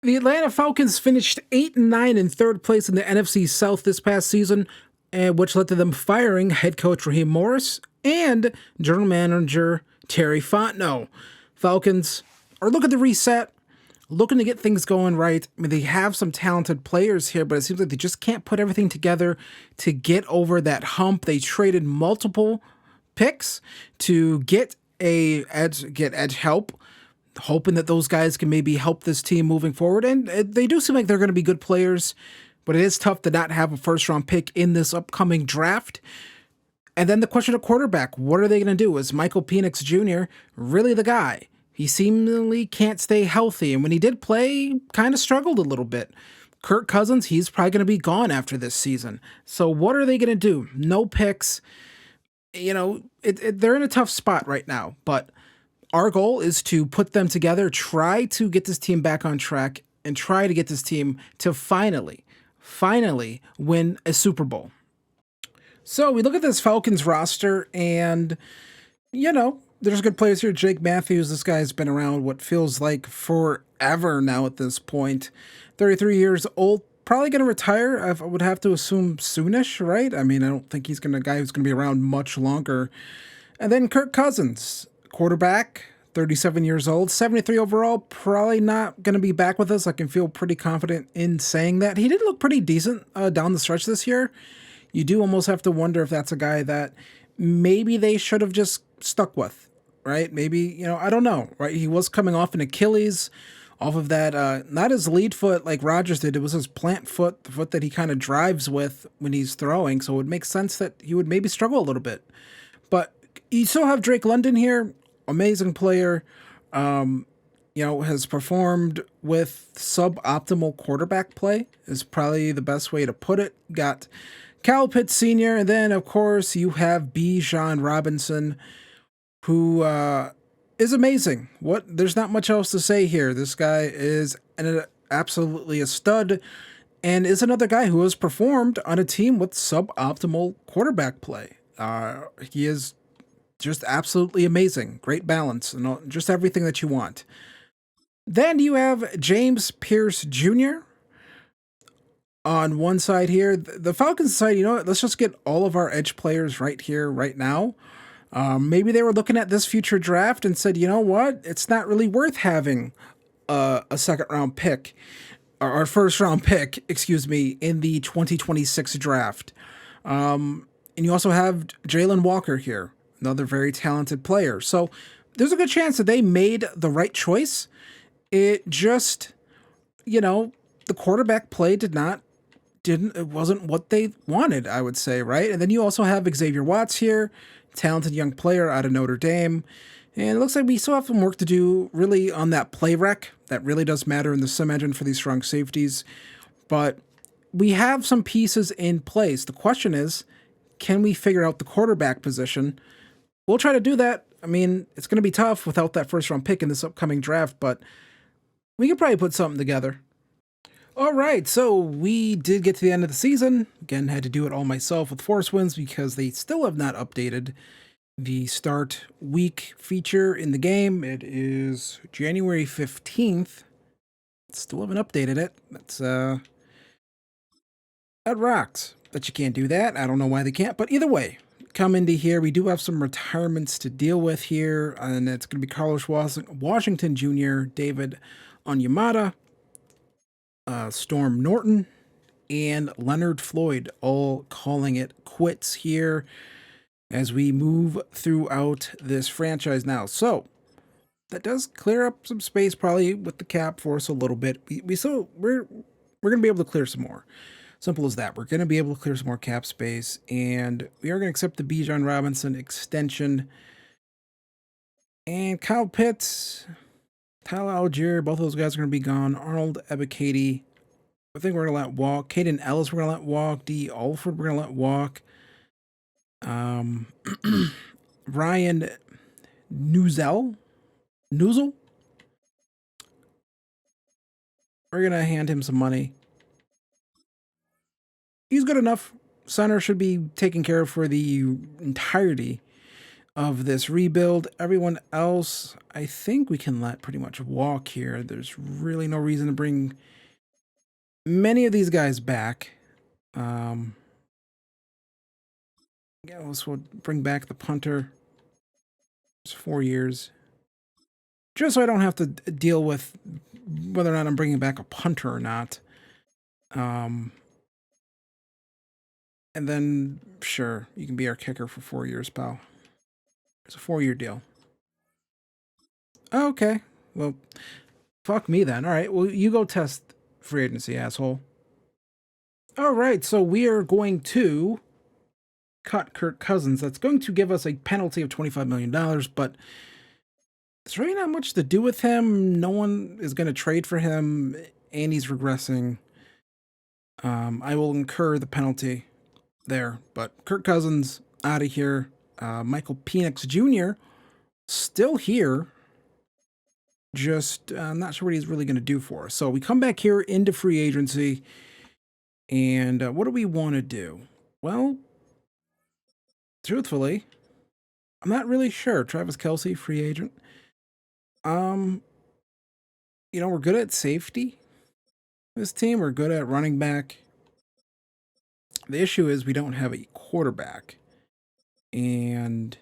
The Atlanta Falcons finished 8-9 in third place in the NFC South this past season, which led to them firing head coach Raheem Morris and general manager Terry Fontenot. Falcons are looking to reset, looking to get things going right. I mean, they have some talented players here, but it seems like they just can't put everything together to get over that hump. They traded multiple picks to get edge help, hoping that those guys can maybe help this team moving forward. And they do seem like they're going to be good players, but it is tough to not have a first round pick in this upcoming draft. And then the question of quarterback, what are they going to do? Is Michael Penix Jr. really the guy? He seemingly can't stay healthy, and when he did play, kind of struggled a little bit. Kirk Cousins, he's probably going to be gone after this season. So what are they going to do? No picks. They're in a tough spot right now, but our goal is to put them together, try to get this team back on track, and try to get this team to finally win a Super Bowl. So we look at this Falcons roster, and, there's good players here. Jake Matthews, this guy's been around what feels like forever now at this point. 33 years old, probably going to retire. I would have to assume soonish, right? I mean, I don't think he's a guy who's going to be around much longer. And then Kirk Cousins, quarterback, 37 years old, 73 overall, probably not going to be back with us. I can feel pretty confident in saying that. He did look pretty decent down the stretch this year. You do almost have to wonder if that's a guy that maybe they should have just stuck with, right? Maybe, I don't know, right? He was coming off an Achilles, off of that, not his lead foot like Rodgers did. It was his plant foot, the foot that he kind of drives with when he's throwing. So it would make sense that he would maybe struggle a little bit. But you still have Drake London here, amazing player, has performed with suboptimal quarterback play is probably the best way to put it. Got Kyle Pitts Sr., and then, of course, you have Bijan Robinson, who is amazing. There's not much else to say here. This guy is absolutely a stud, and is another guy who has performed on a team with suboptimal quarterback play. He is just absolutely amazing. Great balance, and just everything that you want. Then you have James Pierce Jr., on one side here. The Falcons side, let's just get all of our edge players right here, right now. Maybe they were looking at this future draft and said, you know what? It's not really worth having a second round pick, or first round pick, excuse me, in the 2026 draft. And you also have Jalen Walker here, another very talented player. So there's a good chance that they made the right choice. It just, the quarterback play it wasn't what they wanted, I would say, right? And then you also have Xavier Watts here, talented young player out of Notre Dame. And it looks like we still have some work to do really on that play rec. That really does matter in the sim engine for these strong safeties. But we have some pieces in place. The question is, can we figure out the quarterback position? We'll try to do that. I mean, it's going to be tough without that first round pick in this upcoming draft, but we could probably put something together. All right, so we did get to the end of the season. Again, had to do it all myself with Force Wins because they still have not updated the start week feature in the game. It is January 15th. Still haven't updated it. That rocks. But you can't do that. I don't know why they can't, but either way, come into here. We do have some retirements to deal with here, and it's going to be Carlos Washington Jr., David Onyemata, Storm Norton, and Leonard Floyd, all calling it quits here as we move throughout this franchise now. So that does clear up some space probably with the cap for us a little bit. We're going to be able to clear some more. Simple as that. We're going to be able to clear some more cap space, and we are going to accept the Bijan Robinson extension. And Kyle Pitts, Tyler Algier, both of those guys are going to be gone. Arnold Ebiketie, I think we're going to let walk. Caden Ellis, we're going to let walk. D. Alford, we're going to let walk. Ryan Newzel, we're going to hand him some money. He's good enough. Center should be taken care of for the entirety of this rebuild. Everyone else, I think we can let pretty much walk here. There's really no reason to bring many of these guys back. Yeah, we'll bring back the punter. It's 4 years. Just so I don't have to deal with whether or not I'm bringing back a punter or not. And then, sure, you can be our kicker for 4 years, pal. It's a 4-year deal. Okay. Well, fuck me then. All right. Well, you go test free agency, asshole. All right. So we are going to cut Kirk Cousins. That's going to give us a penalty of $25 million, but there's really not much to do with him. No one is going to trade for him, and he's regressing. I will incur the penalty there, but Kirk Cousins out of here. Michael Penix Jr. still here. Just not sure what he's really going to do for us. So we come back here into free agency, and what do we want to do? Well, truthfully, I'm not really sure. Travis Kelce, free agent. We're good at safety. This team, we're good at running back. The issue is we don't have a quarterback. And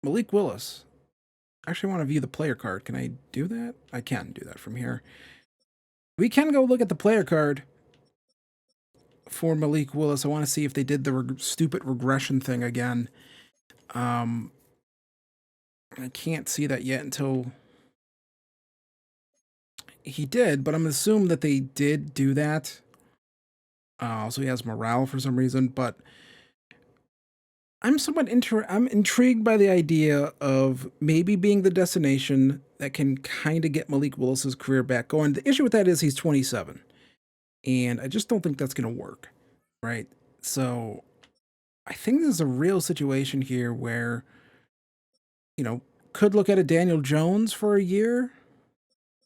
Malik Willis. I actually want to view the player card. Can I do that? I can do that from here. We can go look at the player card for Malik Willis. I want to see if they did the stupid regression thing again. I can't see that yet until he did, but I'm assuming that they did do that. So he has morale for some reason, but I'm somewhat I'm intrigued by the idea of maybe being the destination that can kind of get Malik Willis's career back going. The issue with that is he's 27, and I just don't think that's going to work, right? So I think there's a real situation here where, could look at a Daniel Jones for a year.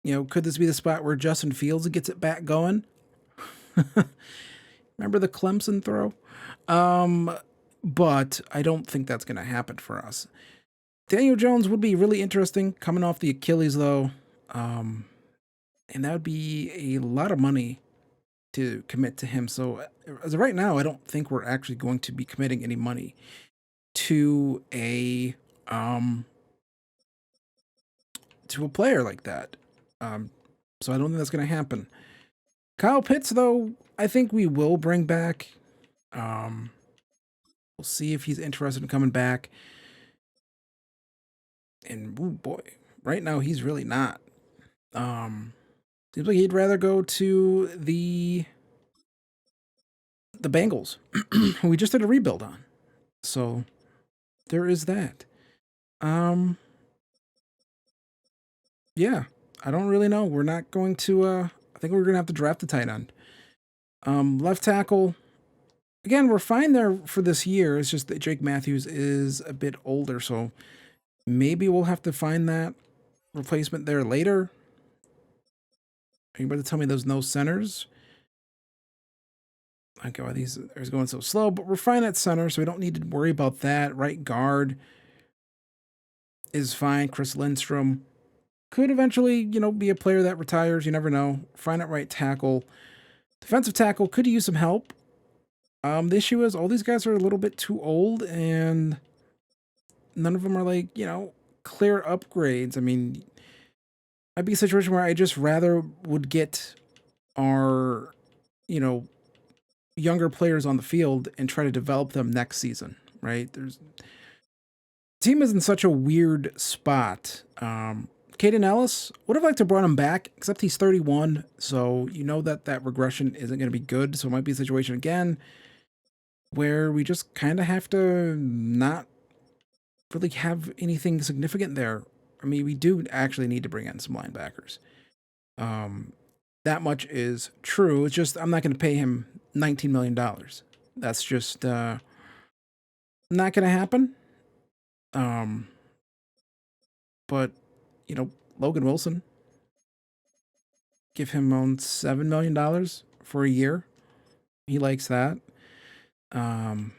Could this be the spot where Justin Fields gets it back going? Remember the Clemson throw? But I don't think that's going to happen for us. Daniel Jones would be really interesting coming off the Achilles, though. And that would be a lot of money to commit to him. So as of right now, I don't think we're actually going to be committing any money to a player like that. So I don't think that's going to happen. Kyle Pitts, though, I think we will bring back. We'll see if he's interested in coming back. And ooh, boy, right now he's really not. Seems like he'd rather go to the Bengals, who we just did a rebuild on. So there is that. Yeah, I don't really know. We're not going to. I think we're gonna have to draft the tight end. Left tackle. Again, we're fine there for this year. It's just that Jake Matthews is a bit older, so maybe we'll have to find that replacement there later. Are you about to tell me there's no centers? Okay, well, these are going so slow, but we're fine at center, so we don't need to worry about that. Right guard is fine. Chris Lindstrom could eventually, be a player that retires. You never know. Fine at right tackle. Defensive tackle could use some help. The issue is all these guys are a little bit too old, and none of them are clear upgrades. I mean, I'd be a situation where I just rather would get our, younger players on the field and try to develop them next season, right? The team is in such a weird spot. Caden Ellis, would have liked to brought him back, except he's 31, so that regression isn't going to be good. So it might be a situation again where we just kind of have to not really have anything significant there. I mean, we do actually need to bring in some linebackers. That much is true. It's just I'm not going to pay him $19 million. That's just not going to happen. But Logan Wilson, give him around $7 million for a year. He likes that. Um,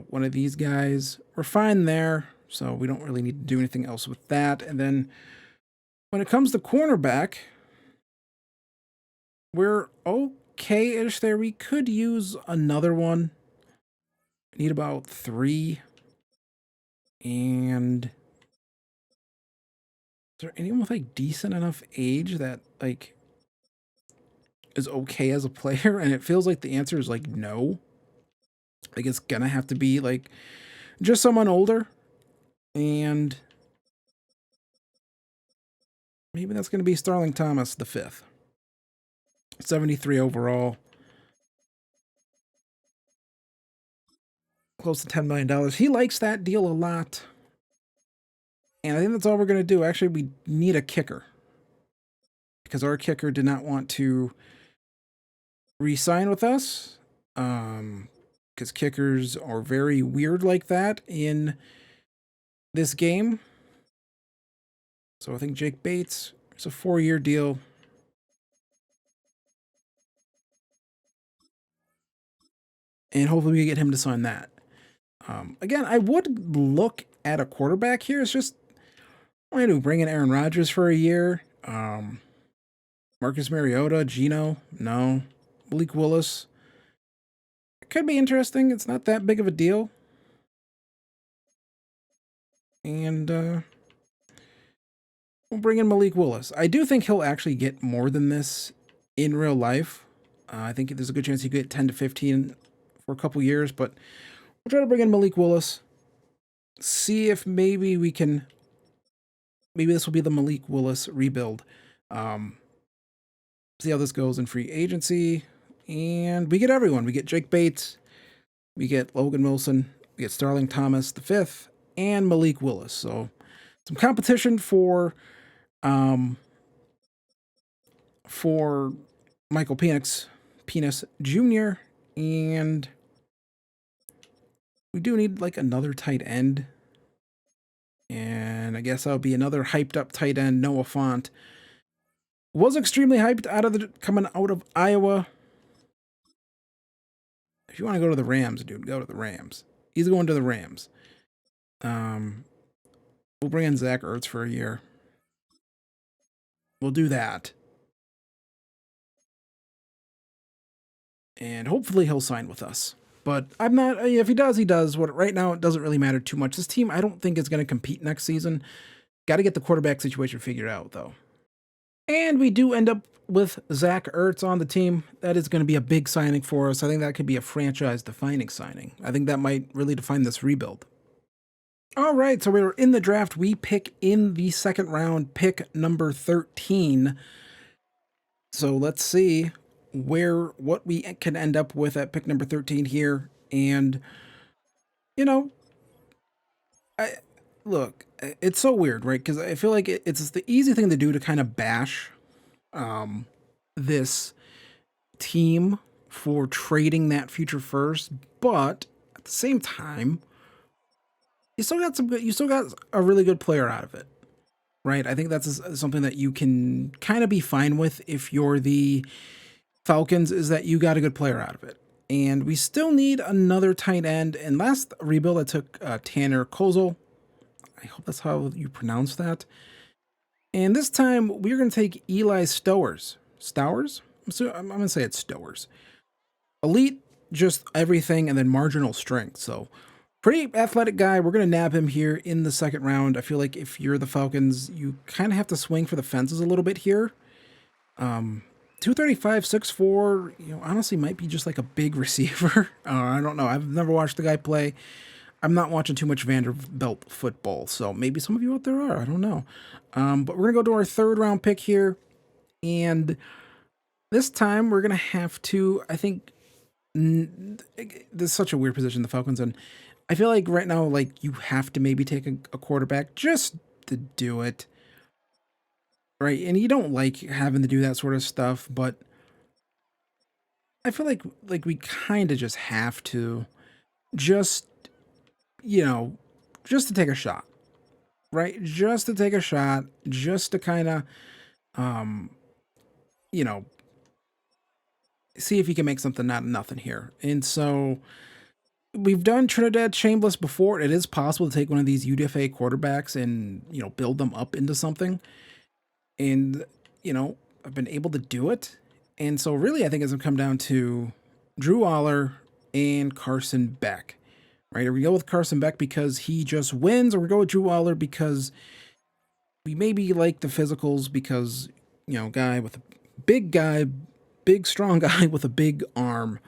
one of these guys. We're fine there, so we don't really need to do anything else with that. And then when it comes to cornerback, we're okay-ish there. We could use another one. Need about 3. And is there anyone with like decent enough age that like is okay as a player? And it feels like the answer is like no. Like it's gonna have to be like just someone older, and maybe that's gonna be Starling Thomas the fifth. 73 overall, close to $10 million. He likes that deal a lot, and I think that's all we're gonna do. Actually, we need a kicker because our kicker did not want to re-sign with us. Because kickers are very weird like that in this game. So I think Jake Bates, it's a 4-year deal. And hopefully we get him to sign that. Again, I would look at a quarterback here. It's just, I do bring in Aaron Rodgers for a year. Marcus Mariota, Geno, no. Malik Willis. It could be interesting. It's not that big of a deal. And we'll bring in Malik Willis. I do think he'll actually get more than this in real life. I think there's a good chance he could get 10 to 15 for a couple years, but we'll try to bring in Malik Willis. See if maybe we can. Maybe this will be the Malik Willis rebuild. See how this goes in free agency. And we get everyone. We get Jake Bates. We get Logan Wilson. We get Starling Thomas the fifth. And Malik Willis. So some competition for Michael Penis Jr. And we do need like another tight end. And I guess that'll be another hyped up tight end, Noah Fant. Was extremely hyped coming out of Iowa. If you want to go to the Rams, dude, go to the Rams. He's going to the Rams. We'll bring in Zach Ertz for a year. We'll do that. And hopefully he'll sign with us. But I'm not, if he does, he does. What right now, it doesn't really matter too much. This team, I don't think is going to compete next season. Got to get the quarterback situation figured out, though. And we do end up with Zach Ertz on the team. That is going to be a big signing for us. I think that could be a franchise-defining signing. I think that might really define this rebuild. All right, so we're in the draft. We pick in the second round, pick number 13. So let's see what we can end up with at pick number 13 here. And, look, it's so weird, right? Because I feel like it's the easy thing to do to kind of bash this team for trading that future first, but at the same time, you still got a really good player out of it, right? I think that's something that you can kind of be fine with if you're the Falcons, is that you got a good player out of it. And we still need another tight end. And last rebuild, I took Tanner Kozel. I hope that's how you pronounce that. And this time, we're going to take Eli Stowers. Stowers? I'm going to say it's Stowers. Elite, just everything, and then marginal strength. So, pretty athletic guy. We're going to nab him here in the second round. I feel like if you're the Falcons, you kind of have to swing for the fences a little bit here. 235, 6'4", honestly might be just like a big receiver. I don't know. I've never watched the guy play. I'm not watching too much Vanderbilt football, so maybe some of you out there are. I don't know. But we're going to go to our third round pick here. And this time we're going to have to, I think, this is such a weird position the Falcons in. I feel like right now, like, you have to maybe take a quarterback just to do it. Right? And you don't like having to do that sort of stuff, but I feel like we kind of just have to just to take a shot. Right? Just to take a shot, just to kind of see if he can make something out of nothing here. And so we've done Trinidad Chambliss before. It is possible to take one of these UDFA quarterbacks and, build them up into something. And, I've been able to do it. And so really, I think it's going to come down to Drew Allar and Carson Beck, right? Or we go with Carson Beck because he just wins, or we go with Drew Allar because we maybe like the physicals because, big, strong guy with a big arm,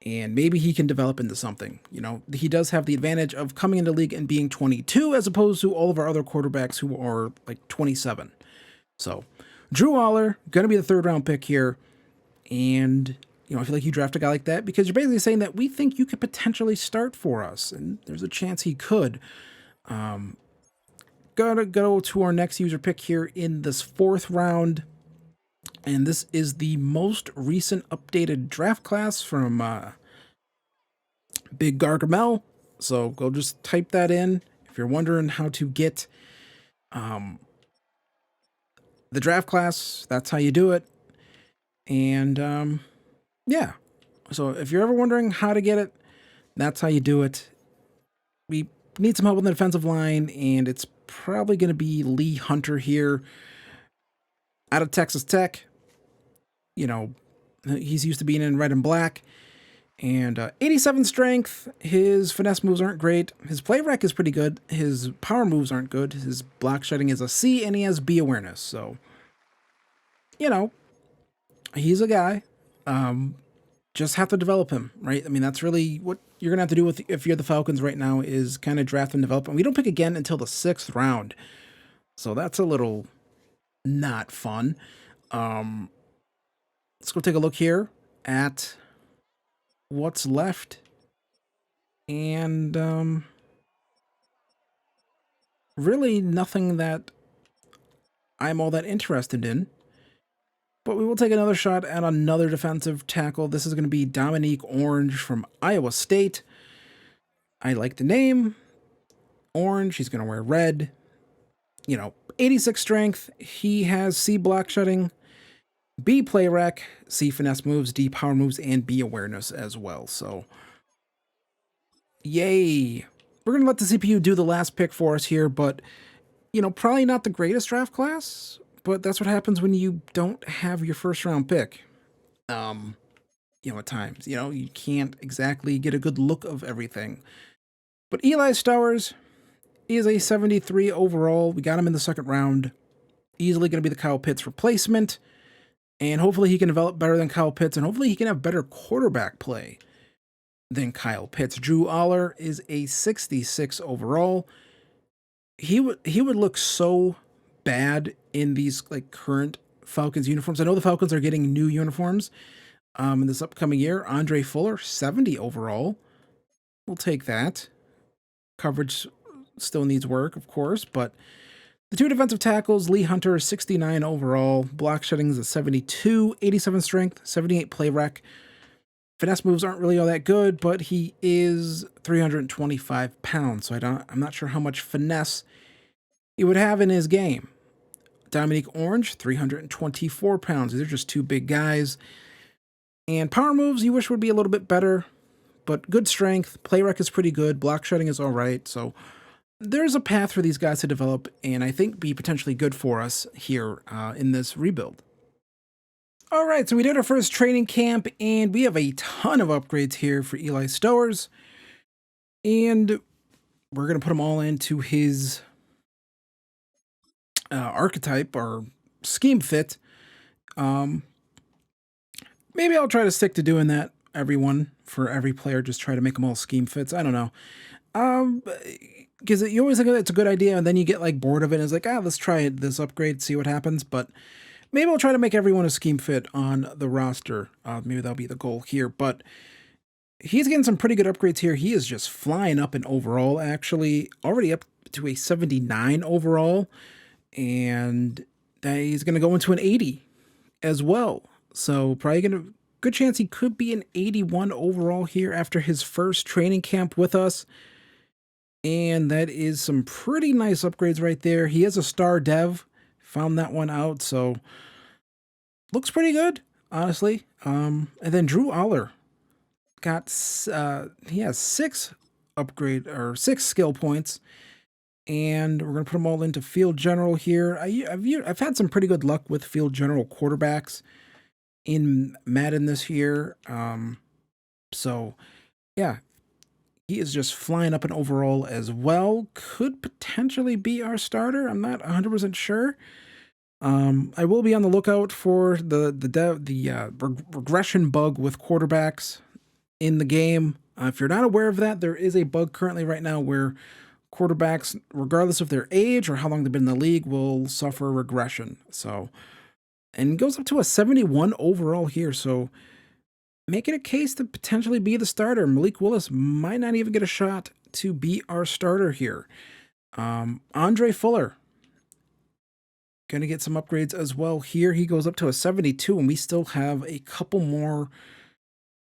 and maybe he can develop into something. He does have the advantage of coming into the league and being 22 as opposed to all of our other quarterbacks who are like 27. So, Drew Allar, going to be the third round pick here. And, I feel like you draft a guy like that because you're basically saying that we think you could potentially start for us. And there's a chance he could. Gonna go to our next user pick here in this fourth round. And this is the most recent updated draft class from Big Gargamel. So go just type that in if you're wondering how to get the draft class. That's how you do it. And yeah. So if you're ever wondering how to get it, that's how you do it. We need some help on the defensive line, and it's probably going to be Lee Hunter here out of Texas Tech. He's used to being in red and black. And 87 strength. His finesse moves aren't great. His play rec is pretty good. His power moves aren't good. His block shedding is a C, and he has B awareness. So, he's a guy. Just have to develop him, right? I mean, that's really what you're going to have to do if you're the Falcons right now is kind of draft and develop. And we don't pick again until the 6th round. So that's a little not fun. Let's go take a look here at what's left. And really nothing that I'm all that interested in. But we will take another shot at another defensive tackle. This is going to be Dominique Orange from Iowa State. I like the name. Orange, he's going to wear red. 86 strength. He has C block shedding, B play rec, C finesse moves, D power moves, and B awareness as well. So, yay. We're going to let the CPU do the last pick for us here, but, probably not the greatest draft class. But that's what happens when you don't have your first round pick. At times, you can't exactly get a good look of everything. But Eli Stowers is a 73 overall. We got him in the second round. Easily going to be the Kyle Pitts replacement. And hopefully he can develop better than Kyle Pitts. And hopefully he can have better quarterback play than Kyle Pitts. Drew Allar is a 66 overall. He would look so bad in these current Falcons uniforms. I know the Falcons are getting new uniforms in this upcoming year. Andre Fuller, 70 overall. We'll take that. Coverage still needs work, of course, but the two defensive tackles, Lee Hunter, 69 overall. Block shedding is a 72, 87 strength, 78 play rec. Finesse moves aren't really all that good, but he is 325 pounds, so I'm not sure how much finesse he would have in his game. Dominique Orange, 324 pounds. These are just two big guys. And power moves you wish would be a little bit better, but good strength. Play rec is pretty good. Block shedding is all right. So there's a path for these guys to develop and I think be potentially good for us here in this rebuild. All right, so we did our first training camp and we have a ton of upgrades here for Eli Stowers. And we're going to put them all into his archetype or scheme fit. Maybe I'll try to stick to doing that for every player, just try to make them all scheme fits. I don't know. Because you always think it's a good idea and then you get bored of it and it's let's try this upgrade, see what happens. But maybe I'll try to make everyone a scheme fit on the roster. Maybe that'll be the goal here. But he's getting some pretty good upgrades here. He is just flying up in overall, actually. Already up to a 79 overall. And he's going to go into an 80 as well. So probably good chance he could be an 81 overall here after his first training camp with us. And that is some pretty nice upgrades right there. He is a star dev. Found that one out. So looks pretty good. honestly. And then Drew Aller got he has 6 skill points, and we're gonna put them all into field general here. I've had some pretty good luck with field general quarterbacks in Madden this year. So yeah, he is just flying up in overall as well. Could potentially be our starter. I'm not 100% sure. I will be on the lookout for the regression bug with quarterbacks in the game. If you're not aware of that, there is a bug currently right now where quarterbacks, regardless of their age or how long they've been in the league, will suffer regression. So, and it goes up to a 71 overall here. So, making a case to potentially be the starter. Malik Willis might not even get a shot to be our starter here. Andre Fuller going to get some upgrades as well here. He goes up to a 72, and we still have a couple more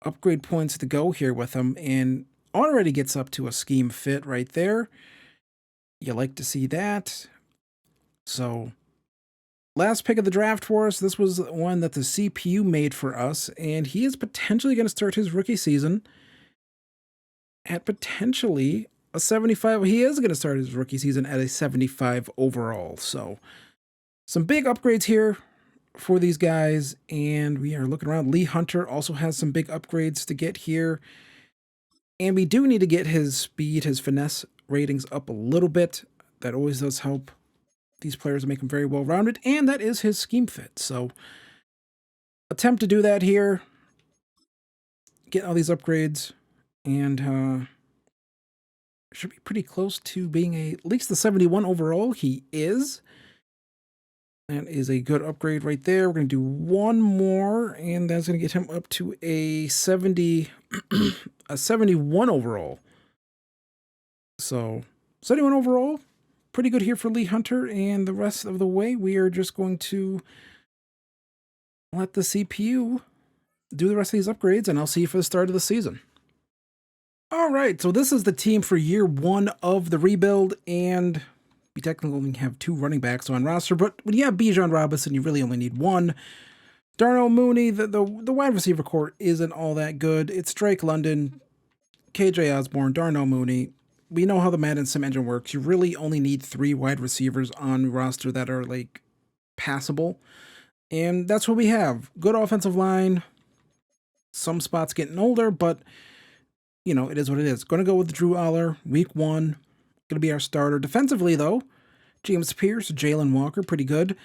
upgrade points to go here with him, and already gets up to a scheme fit right there. You like to see that. So, last pick of the draft for us. This was one that the CPU made for us, and he is potentially going to start his rookie season at potentially a 75. He is going to start his rookie season at a 75 overall. So, some big upgrades here for these guys, and we are looking around. Lee Hunter also has some big upgrades to get here, and we do need to get his speed, his finesse ratings up a little bit. That always does help these players, make them very well rounded, and that is his scheme fit. So attempt to do that here, get all these upgrades, and should be pretty close to being at least the 71 overall. He is. That is a good upgrade right there. We're going to do one more, and that's going to get him up to a 70, a 71 overall. So 71 overall, pretty good here for Lee Hunter. And the rest of the way, we are just going to let the CPU do the rest of these upgrades, and I'll see you for the start of the season. All right, so this is the team for year 1 of the rebuild, and we technically only have 2 running backs on roster, but when you have Bijan Robinson, you really only need 1. Darnell Mooney, the wide receiver core isn't all that good. It's Drake London, KJ Osborne, Darnell Mooney. We know how the Madden Sim engine works. You really only need 3 wide receivers on roster that are like passable. And that's what we have. Good offensive line. Some spots getting older, but you know, it is what it is. Going to go with Drew Aller, week 1. Going to be our starter. Defensively, though, James Pierce, Jalen Walker, pretty good.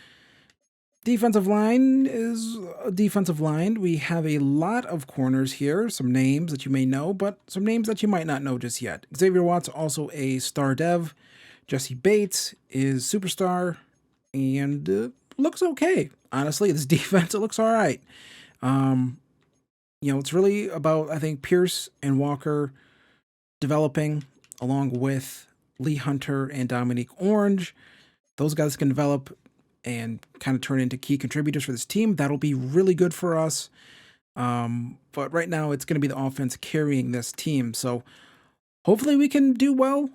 Defensive line is a defensive line. We have a lot of corners here, some names that you may know, but some names that you might not know just yet. Xavier Watts, also a star dev. Jesse Bates is superstar, and looks okay. Honestly, this defense, it looks all right. You know, it's really about, I think, Pierce and Walker developing along with Lee Hunter and Dominique Orange. Those guys can develop and kind of turn into key contributors for this team. That'll be really good for us. But right now, it's going to be the offense carrying this team. So hopefully we can do well.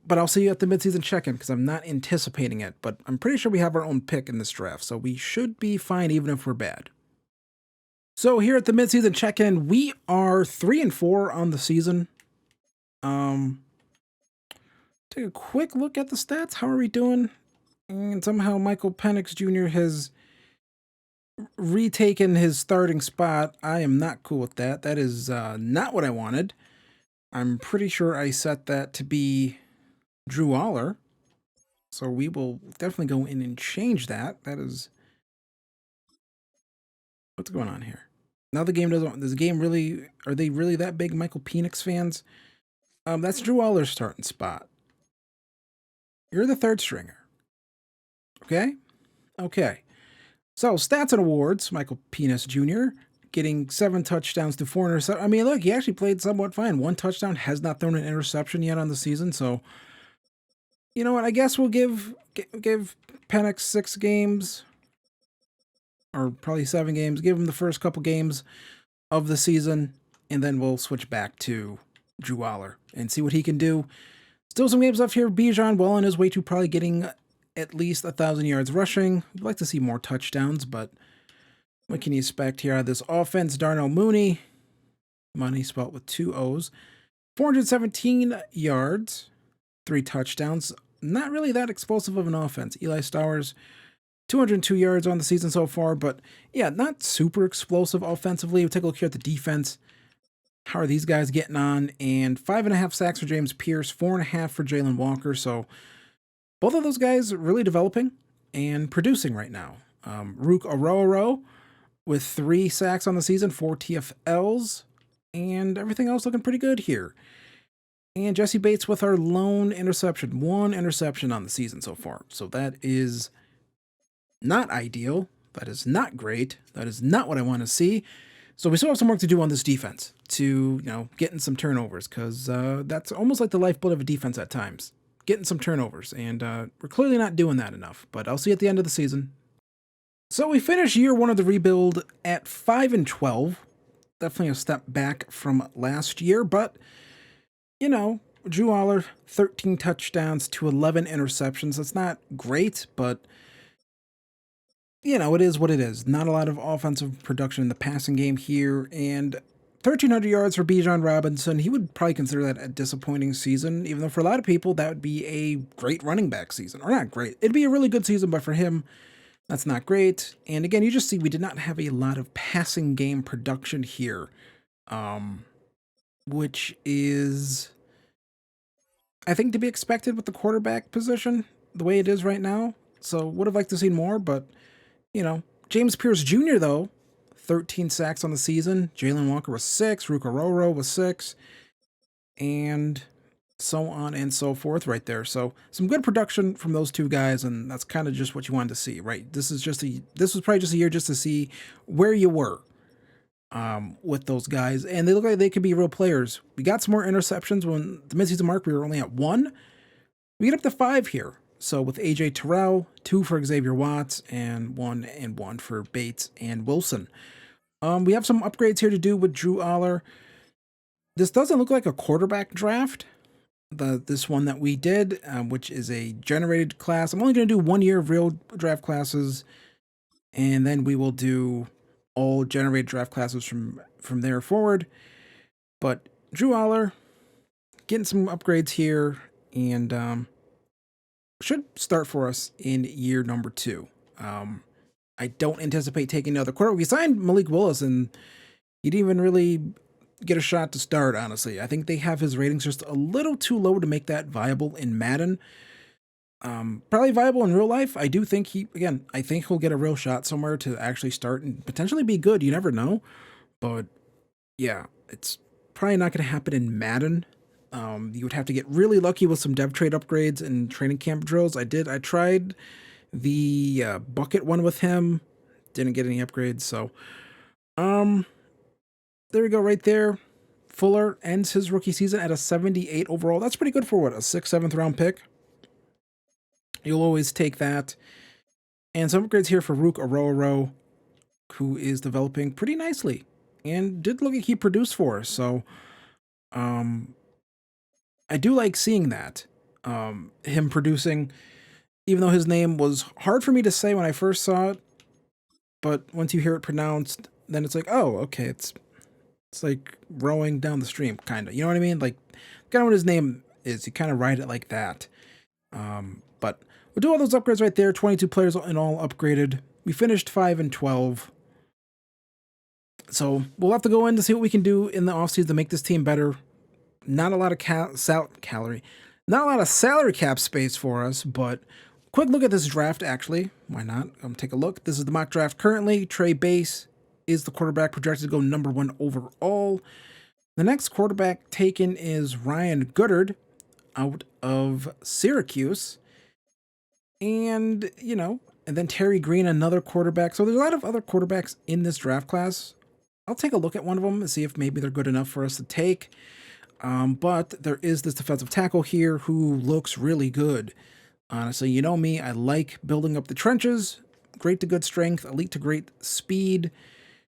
But I'll see you at the midseason check-in because I'm not anticipating it. But I'm pretty sure we have our own pick in this draft. So we should be fine even if we're bad. So here at the midseason check-in, we are 3-4 on the season. Take a quick look at the stats. How are we doing? And somehow Michael Penix Jr. has retaken his starting spot. I am not cool with that. That is not what I wanted. I'm pretty sure I set that to be Drew Aller. So we will definitely go in and change that. That is... What's going on here? Now the game doesn't... Does the game really... Are they really that big Michael Penix fans? That's Drew Aller's starting spot. You're the third stringer. Okay? Okay. So, stats and awards. Michael Penix Jr. getting 7 touchdowns to 4 interceptions. I mean, look, he actually played somewhat fine. 1 touchdown, has not thrown an interception yet on the season. So, you know what? I guess we'll give Penix 6 games. Or probably 7 games. Give him the first couple games of the season. And then we'll switch back to Drew Aller and see what he can do. Still some games left here. Bijan well on his way to probably getting at least 1,000 yards rushing. We'd like to see more touchdowns, but What can you expect here out of this offense? Darnell Mooney, money spelled with 2 O's, 417 yards, 3 touchdowns. Not really that explosive of an offense. Eli Stowers, 202 yards on the season so far, but yeah, not super explosive offensively. We'll take a look here at the defense. How are these guys getting on? And 5.5 sacks for James Pierce, 4.5 for Jalen Walker. So both of those guys really developing and producing right now. Rook Aroro with 3 sacks on the season, 4 TFLs, and everything else looking pretty good here. And Jesse Bates with our lone interception, 1 interception on the season so far. So that is not ideal. That is not great. That is not what I want to see. So we still have some work to do on this defense to, getting some turnovers, because that's almost like the lifeblood of a defense at times. Getting some turnovers, and we're clearly not doing that enough. But I'll see you at the end of the season. So we finished year 1 of the rebuild at 5-12. Definitely a step back from last year, but Drew Allar, 13 touchdowns to 11 interceptions. That's not great, but it is what it is. Not a lot of offensive production in the passing game here, and 1,300 yards for Bijan Robinson. He would probably consider that a disappointing season, even though for a lot of people that would be a great running back season. Or not great. It'd be a really good season, but for him, that's not great. And again, you just see we did not have a lot of passing game production here, which is, I think, to be expected with the quarterback position the way it is right now. So would have liked to see more, but James Pierce Jr., though, 13 sacks on the season. Jalen Walker was 6. Rook Aroro was 6. And so on and so forth right there. So some good production from those two guys, and that's kind of just what you wanted to see, right? This was probably just a year just to see where you were with those guys. And they look like they could be real players. We got some more interceptions. When the midseason mark, we were only at 1. We get up to 5 here. So with AJ Terrell, 2 for Xavier Watts, and 1 for Bates and Wilson. We have some upgrades here to do with Drew Allar. This doesn't look like a quarterback draft. This one that we did, which is a generated class. I'm only going to do 1 year of real draft classes, and then we will do all generated draft classes from there forward. But Drew Allar, getting some upgrades here, and should start for us in year number 2. I don't anticipate taking another quarterback. We signed Malik Willis, and he didn't even really get a shot to start, honestly. I think they have his ratings just a little too low to make that viable in Madden. Probably viable in real life. I do think I think he'll get a real shot somewhere to actually start and potentially be good. You never know. But yeah, it's probably not going to happen in Madden. You would have to get really lucky with some dev trade upgrades and training camp drills. I tried the bucket one with him. Didn't get any upgrades, so there we go right there. Fuller ends his rookie season at a 78 overall. That's pretty good for what, a 6th, 7th round pick? You'll always take that. And some upgrades here for Rook Aroro, who is developing pretty nicely and did look like he produced for us. So I do like seeing that. Him producing, even though his name was hard for me to say when I first saw it, but once you hear it pronounced, then it's like, oh, okay, it's like rowing down the stream, kind of. You know what I mean? Like, kind of what his name is. You kind of write it like that. But we'll do all those upgrades right there. 22 players in all upgraded. We finished 5-12. So we'll have to go in to see what we can do in the offseason to make this team better. Not a lot of not a lot of salary cap space for us, but quick look at this draft, actually. Why not? Take a look. This is the mock draft currently. Trey Bass is the quarterback projected to go number 1 overall. The next quarterback taken is Ryan Goodard out of Syracuse. And, and then Terry Green, another quarterback. So there's a lot of other quarterbacks in this draft class. I'll take a look at one of them and see if maybe they're good enough for us to take. But there is this defensive tackle here who looks really good. Honestly, you know me, I like building up the trenches. Great to good strength, elite to great speed,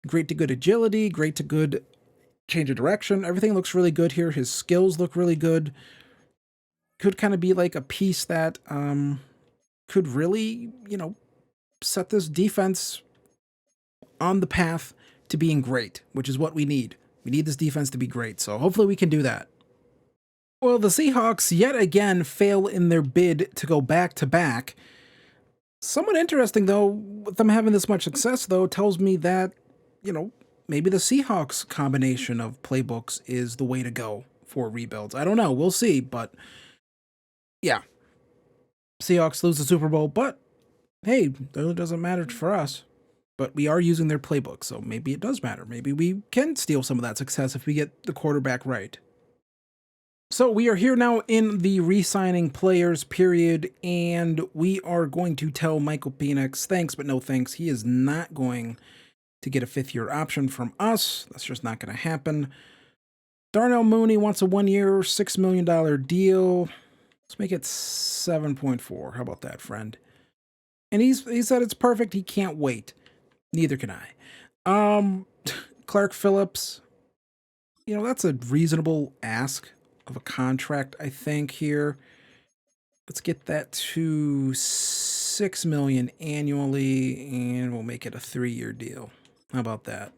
great to good agility, great to good change of direction. Everything looks really good here. His skills look really good. Could kind of be like a piece that could really, set this defense on the path to being great, which is what we need. We need this defense to be great, so hopefully we can do that. Well, the Seahawks yet again fail in their bid to go back-to-back. Somewhat interesting, though, with them having this much success, though, tells me that, maybe the Seahawks combination of playbooks is the way to go for rebuilds. I don't know. We'll see, but yeah. Seahawks lose the Super Bowl, but hey, it doesn't matter for us. But we are using their playbook, so maybe it does matter. Maybe we can steal some of that success if we get the quarterback right. So we are here now in the re-signing players period, and we are going to tell Michael Penix thanks, but no thanks. He is not going to get a fifth-year option from us. That's just not going to happen. Darnell Mooney wants a 1-year, $6 million deal. Let's make it 7.4. How about that, friend? And he said it's perfect. He can't wait. Neither can I. Clark Phillips, that's a reasonable ask of a contract, I think, here. Let's get that to $6 million annually, and we'll make it a 3-year deal. How about that?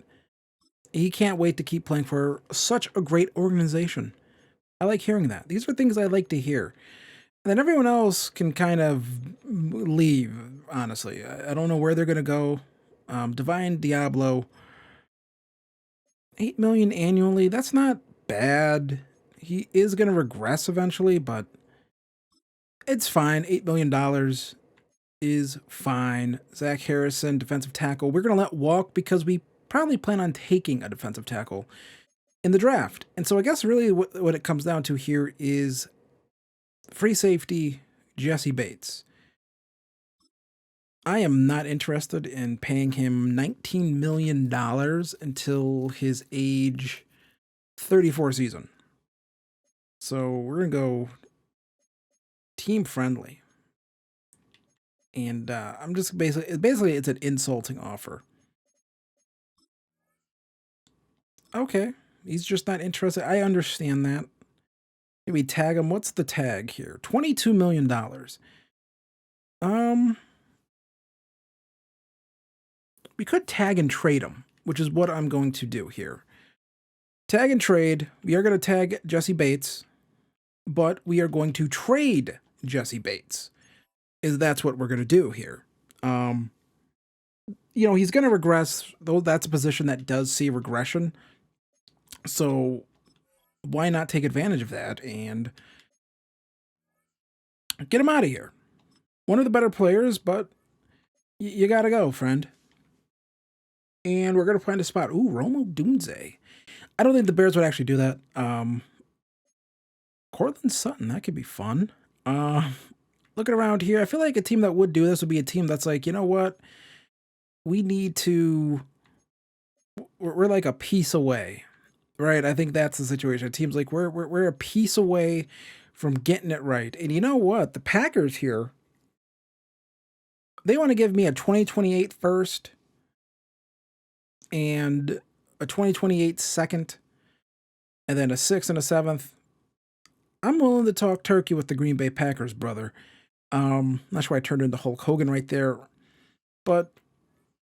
He can't wait to keep playing for such a great organization. I like hearing that. These are things I like to hear. And then everyone else can kind of leave, honestly. I don't know where they're going to go. Divine Diablo, $8 million annually. That's not bad. He is going to regress eventually, but it's fine. $8 million is fine. Zach Harrison, defensive tackle. We're going to let walk because we probably plan on taking a defensive tackle in the draft. And so I guess really what it comes down to here is free safety, Jesse Bates. I am not interested in paying him $19 million until his age 34 season. So we're going to go team friendly. And I'm just basically it's an insulting offer. Okay, he's just not interested. I understand that. Maybe tag him. What's the tag here? $22 million. We could tag and trade him, which is what I'm going to do here. Tag and trade. We are going to tag Jesse Bates, but we are going to trade Jesse Bates. That's what we're going to do here. He's going to regress, though that's a position that does see regression. So why not take advantage of that and get him out of here? One of the better players, but you got to go, friend. And we're going to find a spot. Ooh, Romo Dunze. I don't think the Bears would actually do that. Cortland Sutton, that could be fun. Looking around here, I feel like a team that would do this would be a team that's like, you know what? We need to... We're like a piece away, right? I think that's the situation. A team's like, we're a piece away from getting it right. And you know what? The Packers here, they want to give me a 2028 first and a 2028 second, and then a 6th and a 7th. I'm willing to talk turkey with the Green Bay Packers, brother. Not sure why I turned into Hulk Hogan right there. But,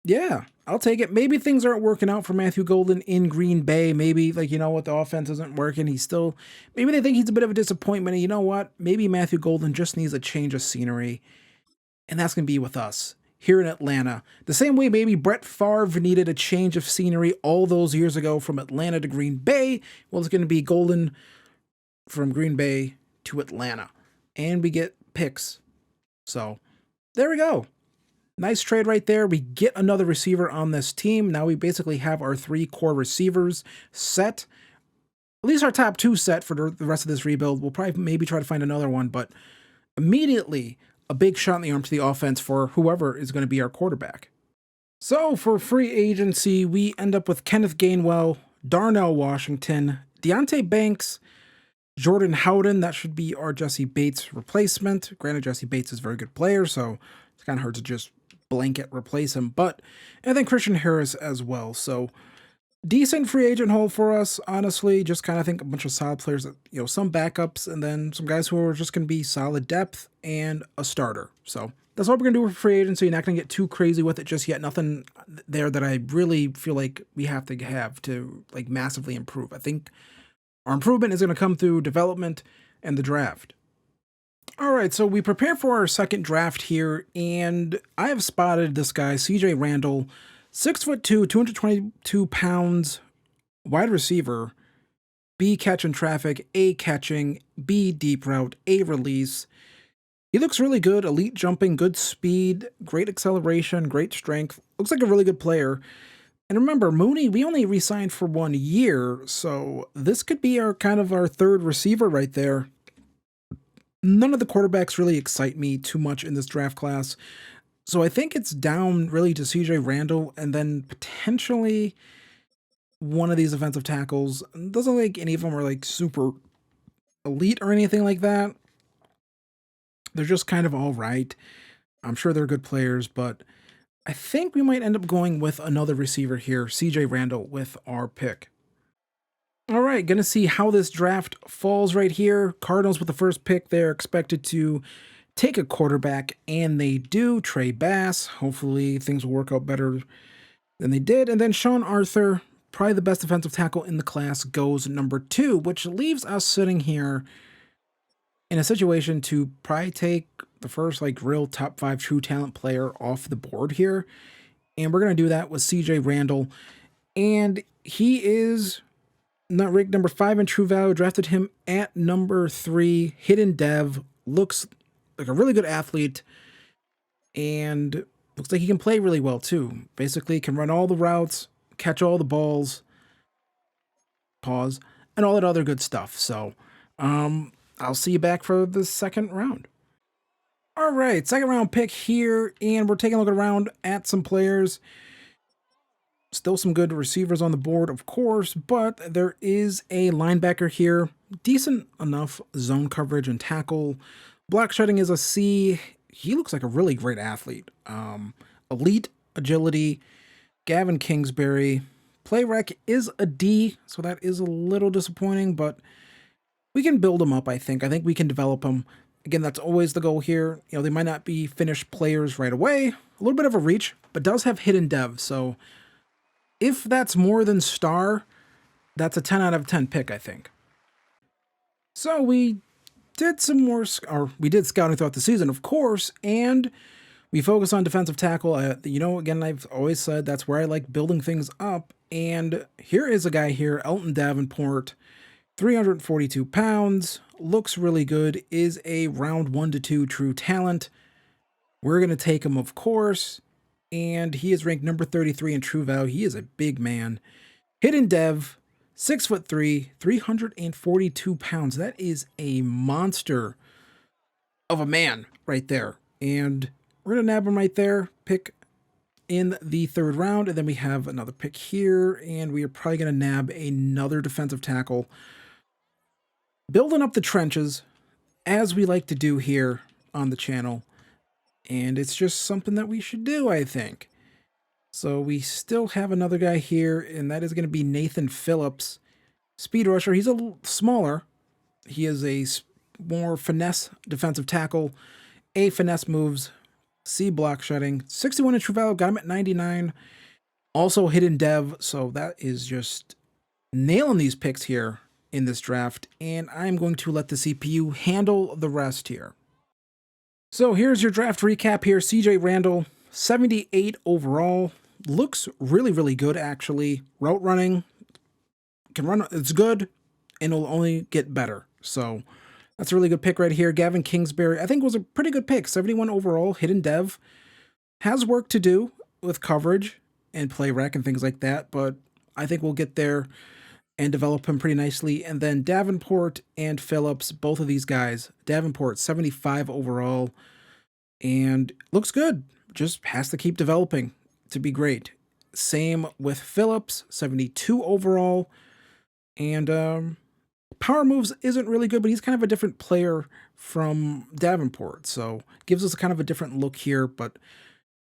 yeah, I'll take it. Maybe things aren't working out for Matthew Golden in Green Bay. Maybe, the offense isn't working. Maybe they think he's a bit of a disappointment. And you know what? Maybe Matthew Golden just needs a change of scenery. And that's going to be with us here in Atlanta. The same way maybe Brett Favre needed a change of scenery all those years ago from Atlanta to Green Bay. Well, it's going to be Golden from Green Bay to Atlanta. And we get picks. So, there we go. Nice trade right there. We get another receiver on this team. Now we basically have our 3 core receivers set. At least our top 2 set for the rest of this rebuild. We'll probably maybe try to find another one, but immediately a big shot in the arm to the offense for whoever is going to be our quarterback. So for free agency, we end up with Kenneth Gainwell, Darnell Washington, Deonte Banks, Jordan Howden. That should be our Jesse Bates replacement. Granted, Jesse Bates is a very good player, so it's kind of hard to just blanket replace him. And then Christian Harris as well. So Decent free agent haul for us, honestly. Just kind of think a bunch of solid players that, some backups and then some guys who are just going to be solid depth and a starter. So that's what we're going to do with free agency. Not going to get too crazy with it just yet. Nothing there that I really feel like we have to like massively improve. I think our improvement is going to come through development and the draft. All right, so we prepare for our second draft here, and I have spotted this guy, CJ Randall, 6'2", 222 pounds, wide receiver, B catching traffic, A catching, B deep route, A release. He looks really good, elite jumping, good speed, great acceleration, great strength. Looks like a really good player. And remember, Mooney, we only re-signed for 1 year, so this could be our kind of our third receiver right there. None of the quarterbacks really excite me too much in this draft class. So I think it's down really to CJ Randall and then potentially one of these offensive tackles. Doesn't like any of them are like super elite or anything like that. They're just kind of all right. I'm sure they're good players, but I think we might end up going with another receiver here, CJ Randall, with our pick. All right, gonna see how this draft falls right here. Cardinals with the first pick, they're expected to take a quarterback, and they do. Trey Bass. Hopefully things will work out better than they did. And then Sean Arthur, probably the best defensive tackle in the class, goes number 2, which leaves us sitting here in a situation to probably take the first like real top 5 true talent player off the board here. And we're going to do that with CJ Randall. And he is not ranked number 5 in true value. Drafted him at number 3. Hidden dev. Looks like a really good athlete. And looks like he can play really well too. Basically can run all the routes, catch all the balls, pause, and all that other good stuff. So I'll see you back for the second round. All right, second round pick here, and we're taking a look around at some players. Still some good receivers on the board, of course, but there is a linebacker here. Decent enough zone coverage and tackle. Block shedding is a C. He looks like a really great athlete. Elite agility. Gavin Kingsbury. Play rec is a D, so that is a little disappointing, but we can build him up, I think. I think we can develop him. Again, that's always the goal here. They might not be finished players right away. A little bit of a reach, but does have hidden dev, so if that's more than star, that's a 10 out of 10 pick, I think. So we did some more, or we did scouting throughout the season, of course, and we focus on defensive tackle. Again, I've always said that's where I like building things up. And here is a guy here, Elton Davenport, 342 pounds, looks really good, is a round 1 to 2 true talent. We're going to take him, of course, and he is ranked number 33 in true value. He is a big man. Hidden dev, 6'3", 342 pounds. That is a monster of a man right there. And we're going to nab him right there, pick in the third round, and then we have another pick here, and we are probably going to nab another defensive tackle. Building up the trenches, as we like to do here on the channel, and it's just something that we should do, I think. So we still have another guy here, and that is going to be Nathan Phillips, speed rusher. He's a little smaller. He is a more finesse defensive tackle. A finesse moves, C block shedding, 61 in true value, got him at 99. Also hidden dev, so that is just nailing these picks here in this draft, and I'm going to let the CPU handle the rest here. So here's your draft recap here. CJ Randall, 78 overall. Looks really, really good, actually. Route running, can run, it's good, and it'll only get better. So that's a really good pick right here. Gavin Kingsbury, I think was a pretty good pick. 71 overall, hidden dev. Has work to do with coverage and play rec and things like that, but I think we'll get there and develop him pretty nicely. And then Davenport and Phillips, both of these guys. Davenport, 75 overall, and looks good. Just has to keep developing to be great. Same with Phillips, 72 overall, and power moves isn't really good, but he's kind of a different player from Davenport, so gives us kind of a different look here, but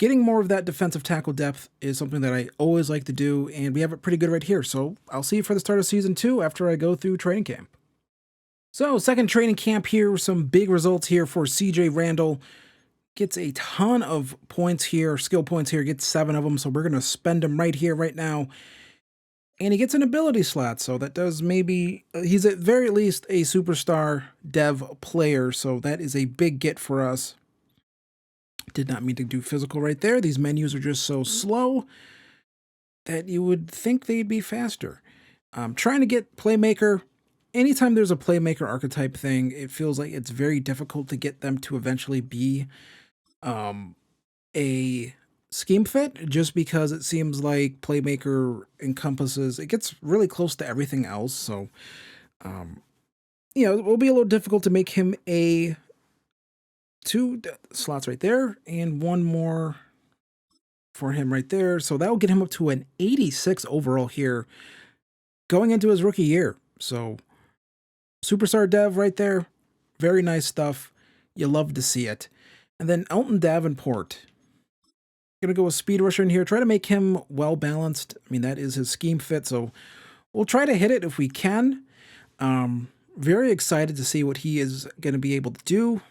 getting more of that defensive tackle depth is something that I always like to do, and we have it pretty good right here. So I'll see you for the start of season 2 after I go through training camp. So second training camp here, some big results here for CJ Randall. Gets a ton of points here, skill points here, gets 7 of them, so we're going to spend them right here, right now. And he gets an ability slot, so that does maybe, he's at very least a superstar dev player, so that is a big get for us. Did not mean to do physical right there. These menus are just so slow that you would think they'd be faster. Trying to get playmaker. Anytime there's a playmaker archetype thing, it feels like it's very difficult to get them to eventually be a scheme fit, just because it seems like playmaker encompasses, it gets really close to everything else. So, it will be a little difficult to make him a 2 slots right there and 1 more for him right there. So that will get him up to an 86 overall here going into his rookie year. So superstar dev right there. Very nice stuff. You love to see it. And then Elton Davenport. Gonna go with speed rusher in here. Try to make him well balanced. I mean, that is his scheme fit. So we'll try to hit it if we can. Very excited to see what he is going to be able to do.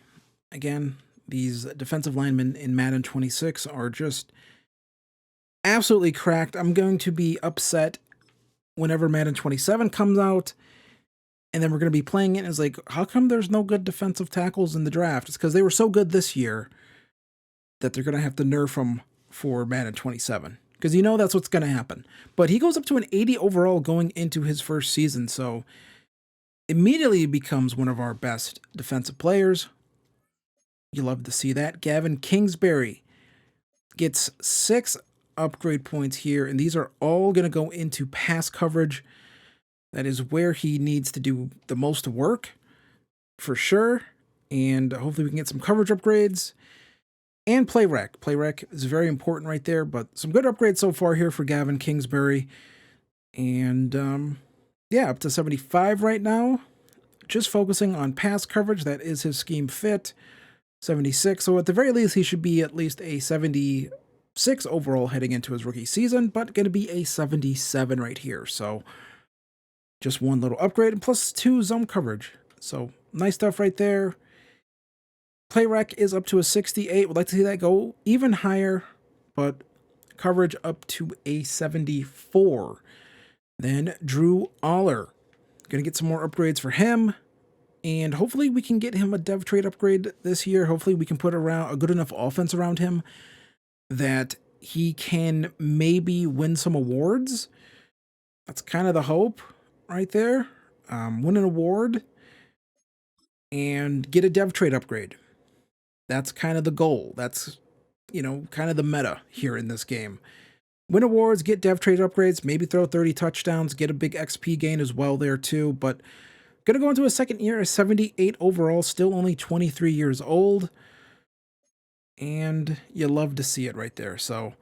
Again, these defensive linemen in Madden 26 are just absolutely cracked. I'm going to be upset whenever Madden 27 comes out, and then we're going to be playing it, and it's like, how come there's no good defensive tackles in the draft? It's because they were so good this year that they're going to have to nerf them for Madden 27. Because that's what's going to happen. But he goes up to an 80 overall going into his first season, so immediately becomes one of our best defensive players. You love to see that. Gavin Kingsbury gets 6 upgrade points here, and these are all going to go into pass coverage. That is where he needs to do the most work, for sure. And hopefully we can get some coverage upgrades. And play rec. Play rec is very important right there, but some good upgrades so far here for Gavin Kingsbury. And up to 75 right now. Just focusing on pass coverage. That is his scheme fit. 76. So at the very least, he should be at least a 76 overall heading into his rookie season, but going to be a 77 right here. So just 1 little upgrade and plus 2 zone coverage. So nice stuff right there. Play rec is up to a 68. Would like to see that go even higher, but coverage up to a 74. Then Drew Allar. Going to get some more upgrades for him. And hopefully we can get him a dev trade upgrade this year. Hopefully we can put around a good enough offense around him that he can maybe win some awards. That's kind of the hope right there. Win an award and get a dev trade upgrade. That's kind of the goal. That's, kind of the meta here in this game. Win awards, get dev trade upgrades, maybe throw 30 touchdowns, get a big XP gain as well there too. But going to go into a second year, a 78 overall, still only 23 years old. And you love to see it right there. So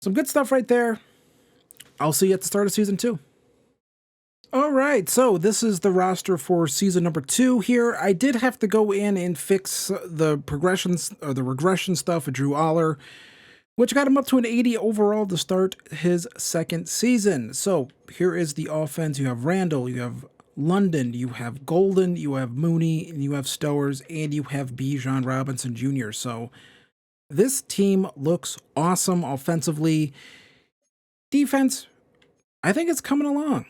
some good stuff right there. I'll see you at the start of season 2. All right, so this is the roster for season number 2 here. I did have to go in and fix the progressions or the regression stuff with Drew Allar, which got him up to an 80 overall to start his second season. So here is the offense. You have Randall, you have London, you have Golden, you have Mooney, and you have Stowers, and you have Bijan Robinson Jr. So this team looks awesome offensively. Defense, I think it's coming along.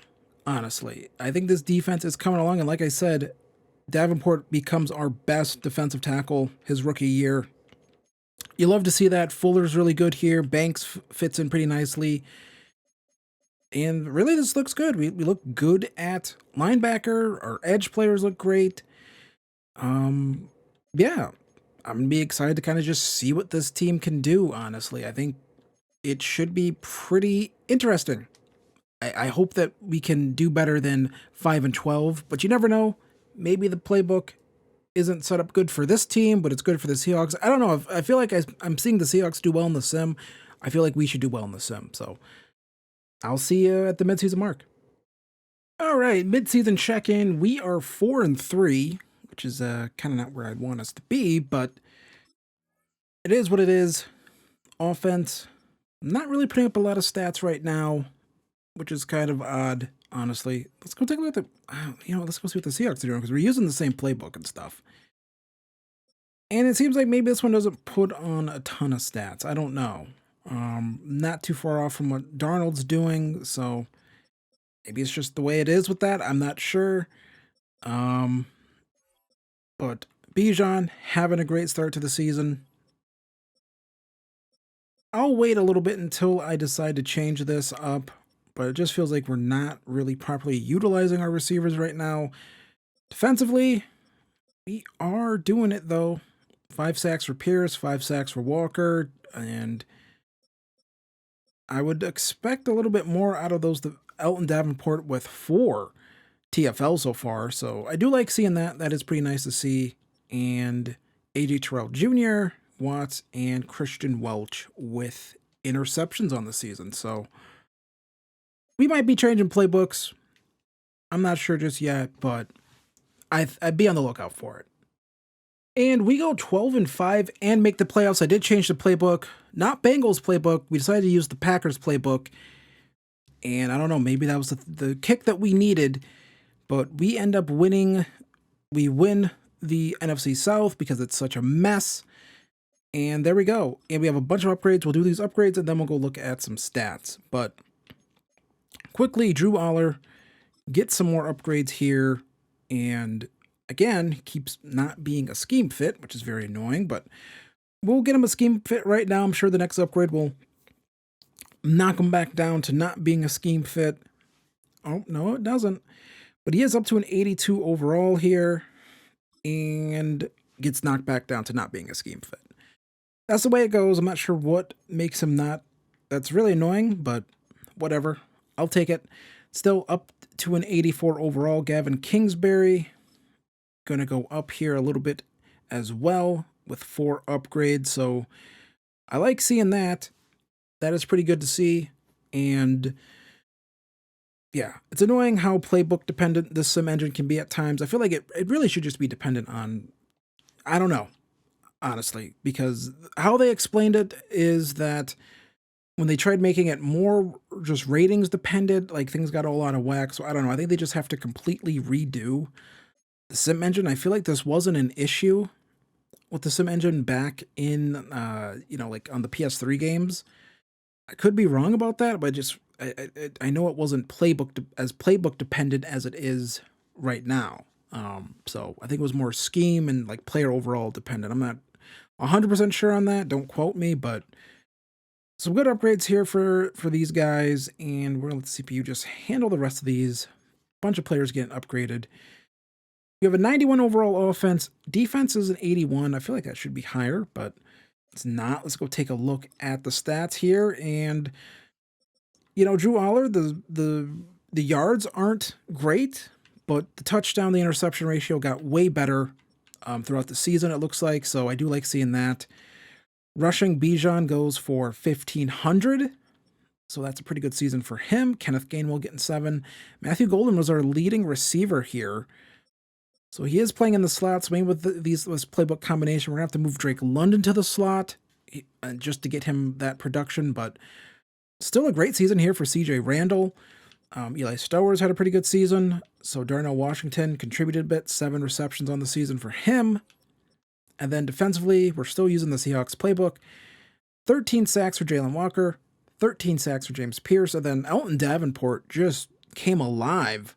Honestly, I think this defense is coming along, and like I said, Davenport becomes our best defensive tackle his rookie year. You love to see that. Fuller's really good here. Banks fits in pretty nicely. And really, this looks good. We look good at linebacker. Our edge players look great. I'm going to be excited to kind of just see what this team can do, honestly. I think it should be pretty interesting. I hope that we can do better than 5-12, but you never know. Maybe the playbook isn't set up good for this team, but it's good for the Seahawks. I don't know. I feel like I'm seeing the Seahawks do well in the sim. I feel like we should do well in the sim. So I'll see you at the midseason mark. All right, midseason check-in. We are 4-3, which is kind of not where I'd want us to be, but it is what it is. offense, not really putting up a lot of stats right now, which is kind of odd, honestly. Let's go take a look at let's go see what the Seahawks are doing because we're using the same playbook and stuff. And it seems like maybe this one doesn't put on a ton of stats. I don't know. Not too far off from what Darnold's doing, so maybe it's just the way it is with that. I'm not sure. But Bijan having a great start to the season. I'll wait a little bit until I decide to change this up, but it just feels like we're not really properly utilizing our receivers right now. Defensively, we are doing it though. 5 sacks for Pierce, 5 sacks for Walker, and I would expect a little bit more out of those Elton Davenport with 4 TFL so far. So I do like seeing that. That is pretty nice to see. And AJ Terrell Jr., Watts, and Christian Welch with interceptions on the season. So we might be changing playbooks. I'm not sure just yet, but I'd be on the lookout for it. And we go 12-5 and make the playoffs. I did change the playbook, not Bengals playbook. We decided to use the Packers playbook. And I don't know, maybe that was the kick that we needed, but we end up winning. We win the NFC South because it's such a mess. And there we go. And we have a bunch of upgrades. We'll do these upgrades and then we'll go look at some stats. But quickly, Drew Allar gets some more upgrades here. And again, keeps not being a scheme fit, which is very annoying, but we'll get him a scheme fit right now. I'm sure the next upgrade will knock him back down to not being a scheme fit. Oh, no, it doesn't. But he is up to an 82 overall here and gets knocked back down to not being a scheme fit. That's the way it goes. I'm not sure what makes him not. That's really annoying, but whatever. I'll take it. Still up to an 84 overall. Gavin Kingsbury going to go up here a little bit as well with 4 upgrades. So I like seeing that. That is pretty good to see. And yeah, it's annoying how playbook dependent this sim engine can be at times. I feel like it really should just be dependent on, I don't know, honestly, because how they explained it is that when they tried making it more just ratings dependent, like things got all out of whack. So I don't know. I think they just have to completely redo the sim engine. I feel like this wasn't an issue with the sim engine back in, like on the PS3 games. I could be wrong about that, but I know it wasn't playbook dependent as it is right now. So I think it was more scheme and like player overall dependent. I'm not 100% sure on that. Don't quote me, but some good upgrades here for these guys, and we're gonna let the CPU just handle the rest of these. Bunch of players getting upgraded. We have a 91 overall offense. Defense is an 81. I feel like that should be higher, but it's not. Let's go take a look at the stats here. And, Drew Allar, the yards aren't great, but the touchdown, the interception ratio got way better throughout the season, it looks like. So I do like seeing that. Rushing, Bijan goes for 1,500. So that's a pretty good season for him. Kenneth Gainwell getting 7. Matthew Golden was our leading receiver here. So he is playing in the slot. So maybe with this playbook combination, we're going to have to move Drake London to the slot just to get him that production. But still a great season here for CJ Randall. Eli Stowers had a pretty good season. So Darnell Washington contributed a bit. 7 receptions on the season for him. And then defensively, we're still using the Seahawks playbook. 13 sacks for Jalen Walker. 13 sacks for James Pierce. And then Elton Davenport just came alive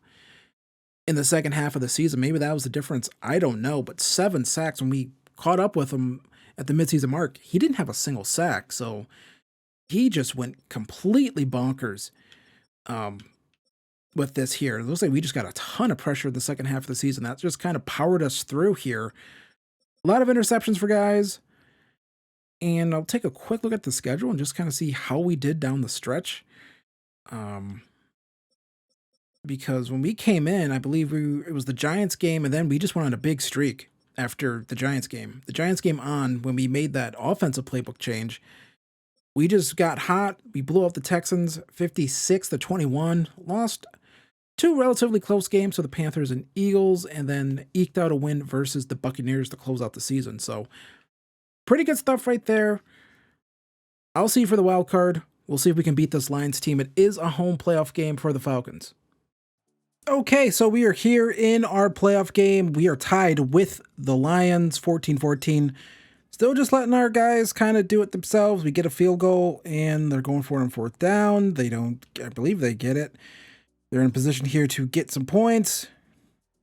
in the second half of the season. Maybe that was the difference. I don't know. But 7 sacks when we caught up with him at the midseason mark. He didn't have a single sack. So he just went completely bonkers with this here. It looks like we just got a ton of pressure in the second half of the season. That just kind of powered us through here. A lot of interceptions for guys. And I'll take a quick look at the schedule and just kind of see how we did down the stretch. Because when we came in, I believe it was the Giants game, and then we just went on a big streak after the Giants game. The Giants game on, when we made that offensive playbook change, we just got hot. We blew up the Texans 56-21, lost 2 relatively close games to the Panthers and Eagles, and then eked out a win versus the Buccaneers to close out the season. So pretty good stuff right there. I'll see you for the wild card. We'll see if we can beat this Lions team. It is a home playoff game for the Falcons. Okay, so we are here in our playoff game. We are tied with the Lions, 14-14. Still just letting our guys kind of do it themselves. We get a field goal, and they're going for it on fourth down. They don't, I believe they get it. They're in a position here to get some points.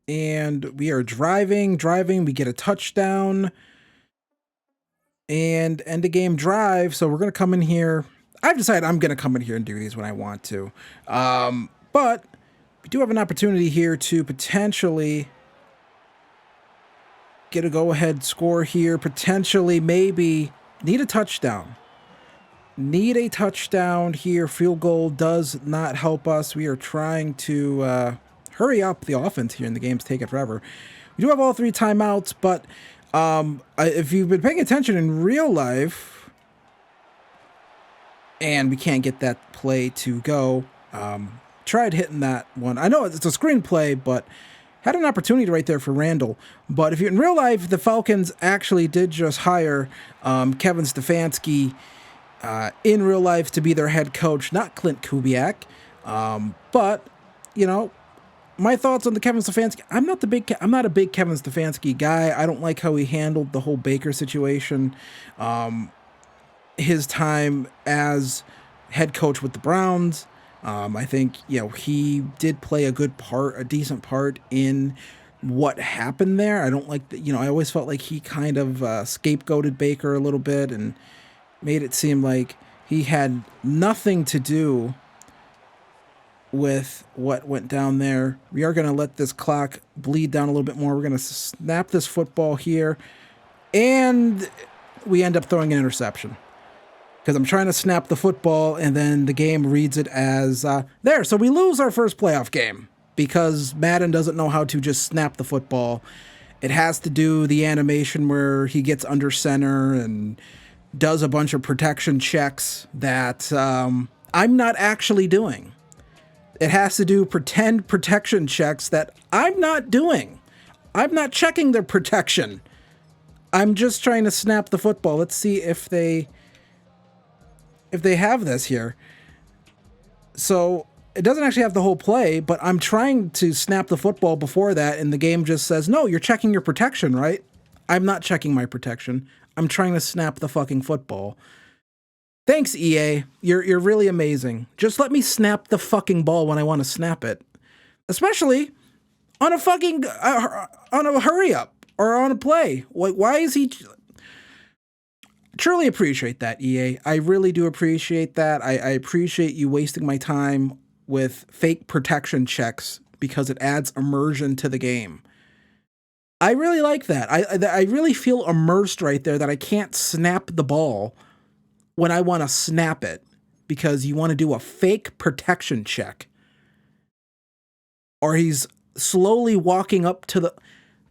And we are driving. We get a touchdown. And end of game drive. So we're going to come in here. I've decided I'm going to come in here and do these when I want to. But we do have an opportunity here to potentially get a go-ahead score here. Potentially, maybe need a touchdown. Need a touchdown here. Field goal does not help us. We are trying to hurry up the offense here, and the game's taking forever. We do have all 3 timeouts, but if you've been paying attention in real life, and we can't get that play to go, tried hitting that one. I know it's a screenplay, but had an opportunity right there for Randall. But if you're in real life, the Falcons actually did just hire Kevin Stefanski in real life to be their head coach, not Clint Kubiak. But, you know, my thoughts on the Kevin Stefanski, I'm not a big Kevin Stefanski guy. I don't like how he handled the whole Baker situation. His time as head coach with the Browns. I think, you know, he did play a decent part in what happened there. I don't like that, you know, I always felt like he kind of scapegoated Baker a little bit and made it seem like he had nothing to do with what went down there. We are going to let this clock bleed down a little bit more. We're going to snap this football here, and we end up throwing an interception because I'm trying to snap the football, and then the game reads it as there. So we lose our first playoff game because Madden doesn't know how to just snap the football. It has to do the animation where he gets under center and does a bunch of protection checks that I'm not actually doing. It has to do pretend protection checks that I'm not doing. I'm not checking their protection. I'm just trying to snap the football. Let's see if they have this here. So it doesn't actually have the whole play, but I'm trying to snap the football before that, and the game just says, no, you're checking your protection, right? I'm not checking my protection. I'm trying to snap the fucking football. Thanks, EA. You're really amazing. Just let me snap the fucking ball when I want to snap it. Especially on a fucking on a hurry up or on a play. Like, why is he? Truly appreciate that, EA. I really do appreciate that. I appreciate you wasting my time with fake protection checks because it adds immersion to the game. I really like that. I really feel immersed right there that I can't snap the ball when I want to snap it because you want to do a fake protection check. Or he's slowly walking up to the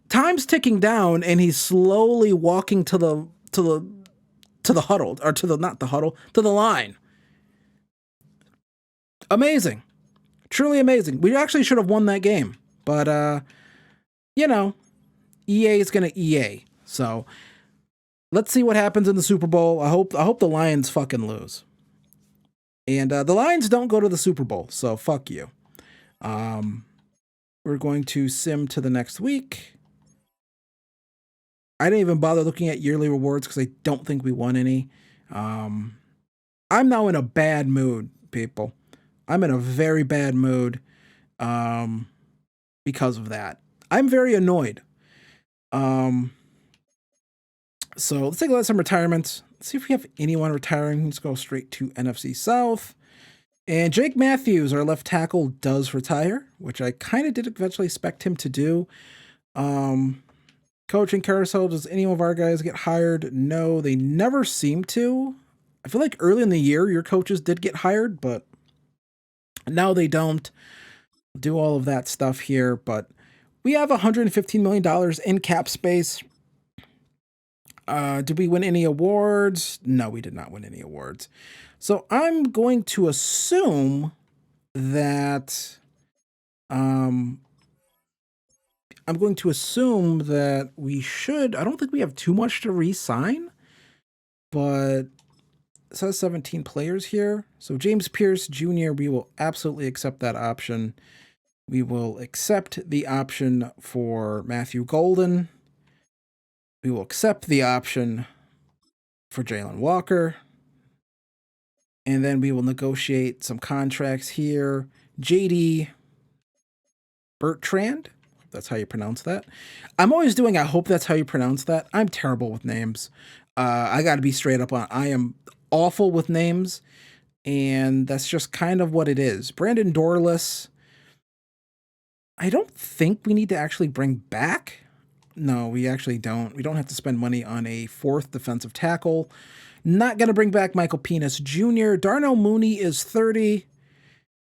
time's ticking down and he's slowly walking to the huddle, or to the line. Amazing. Truly amazing. We actually should have won that game. But you know, EA is going to EA. So let's see what happens in the Super Bowl. I hope the Lions fucking lose. And the Lions don't go to the Super Bowl, so fuck you. We're going to sim to the next week. I didn't even bother looking at yearly rewards because I don't think we won any. I'm now in a bad mood, people. I'm in a very bad mood because of that. I'm very annoyed. So let's take a look at some retirements. Let's see if we have anyone retiring. Let's go straight to NFC South. And Jake Matthews, our left tackle, does retire, which I kind of did eventually expect him to do. Coaching carousel, does any of our guys get hired? No, they never seem to. I feel like early in the year, your coaches did get hired, but now they don't do all of that stuff here. But we have $115 million in cap space. Did we win any awards? No, we did not win any awards. So I'm going to assume that we should. I don't think we have too much to re-sign, but it says 17 players here. So James Pierce Jr., we will absolutely accept that option. We will accept the option for Matthew Golden. We will accept the option for Jalen Walker. And then we will negotiate some contracts here. JD Bertrand. That's how you pronounce that. I'm always doing, I hope that's how you pronounce that. I'm terrible with names. I got to be straight up on, I am awful with names. And that's just kind of what it is. Brandon Dorless, I don't think we need to actually bring back. No, we actually don't. We don't have to spend money on a fourth defensive tackle. Not going to bring back Michael Penis Jr. Darnell Mooney is 30.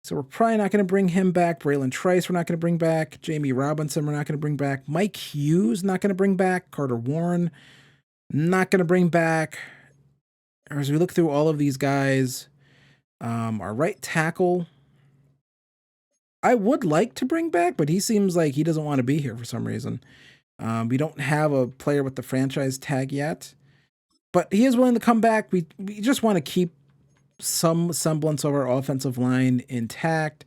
So we're probably not going to bring him back. Braylon Trice, we're not going to bring back. Jamie Robinson, we're not going to bring back. Mike Hughes, not going to bring back. Carter Warren, not going to bring back. As we look through all of these guys, our right tackle, I would like to bring back, but he seems like he doesn't want to be here for some reason. We don't have a player with the franchise tag yet, but he is willing to come back. We just want to keep some semblance of our offensive line intact.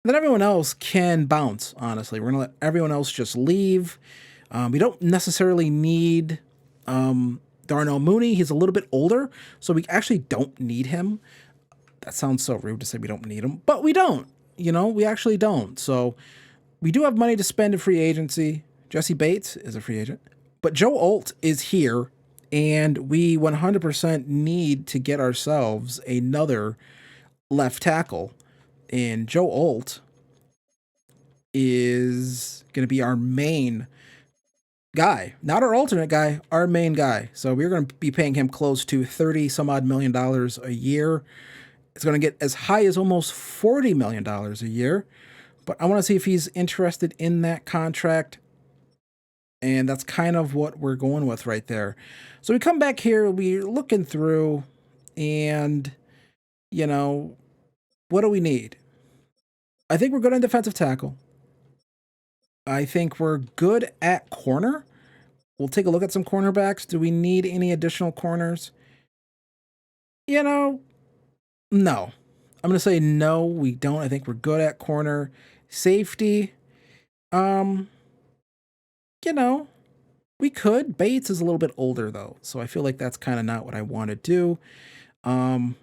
Then everyone else can bounce, honestly. We're going to let everyone else just leave. We don't necessarily need Darnell Mooney. He's a little bit older, so we actually don't need him. That sounds so rude to say we don't need him, but we don't. We actually don't. So we do have money to spend in free agency. Jesse Bates is a free agent, but Joe Alt is here, and we 100% need to get ourselves another left tackle. And Joe Alt is going to be our main guy, not our alternate guy, our main guy. So we're going to be paying him close to $30 million a year. It's going to get as high as almost $40 million a year. But I want to see if he's interested in that contract. And that's kind of what we're going with right there. So we come back here, we're looking through, and, what do we need? I think we're good on defensive tackle. I think we're good at corner. We'll take a look at some cornerbacks. Do we need any additional corners? No. I'm going to say no, we don't. I think we're good at corner. Safety. We could. Bates is a little bit older, though, so I feel like that's kind of not what I want to do. Javon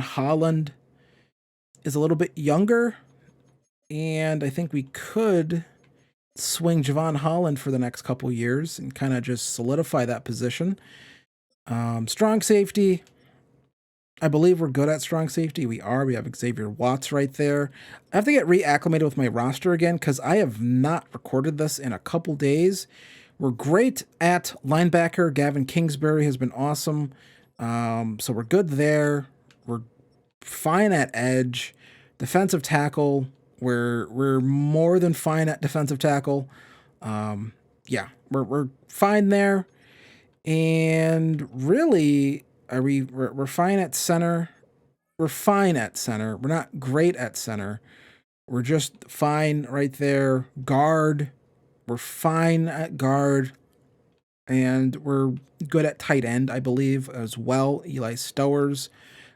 Holland is a little bit younger, and I think we could swing Javon Holland for the next couple years and kind of just solidify that position. Strong safety. I believe we're good at strong safety. We are. We have Xavier Watts right there. I have to get reacclimated with my roster again because I have not recorded this in a couple days. We're great at linebacker. Gavin Kingsbury has been awesome. So we're good there. We're fine at edge. Defensive tackle, we're more than fine at defensive tackle. We're fine there. And really, we're fine at center. We're fine at center. We're not great at center. We're just fine right there. Guard, we're fine at guard. And we're good at tight end, I believe, as well. Eli Stowers.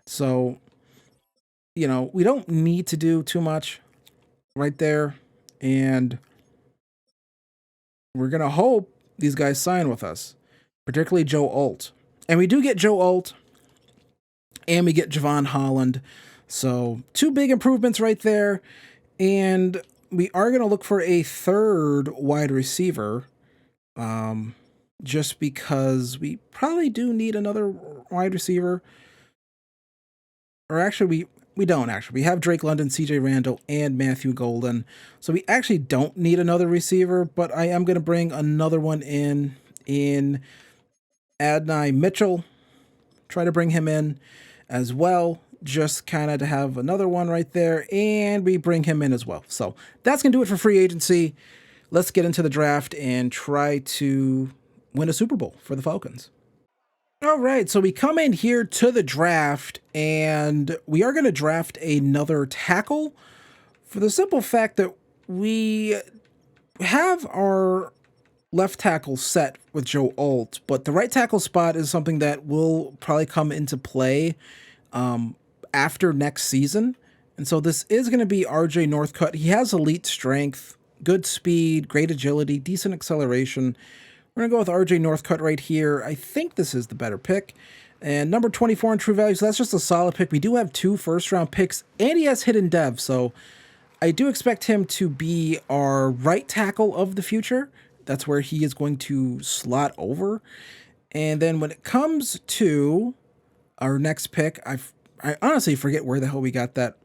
So, we don't need to do too much right there. And we're going to hope these guys sign with us, particularly Joe Alt. And we do get Joe Alt, and we get Javon Holland. So 2 big improvements right there. And we are going to look for a third wide receiver, just because we probably do need another wide receiver. Or actually, we don't actually. We have Drake London, CJ Randall, and Matthew Golden. So we actually don't need another receiver, but I am going to bring another one in Adonai Mitchell. Try to bring him in as well, just kind of to have another one right there, and we bring him in as well. So that's going to do it for free agency. Let's get into the draft and try to win a Super Bowl for the Falcons. All right, so we come in here to the draft, and we are going to draft another tackle for the simple fact that we have our left tackle set with Joe Alt, but the right tackle spot is something that will probably come into play after next season. And so this is going to be RJ Northcutt. He has elite strength, good speed, great agility, decent acceleration. We're going to go with RJ Northcutt right here. I think this is the better pick. And number 24 in true value, so that's just a solid pick. We do have 2 first-round picks, and he has hidden dev, so I do expect him to be our right tackle of the future. That's where he is going to slot over. And then when it comes to our next pick, I honestly forget where the hell we got that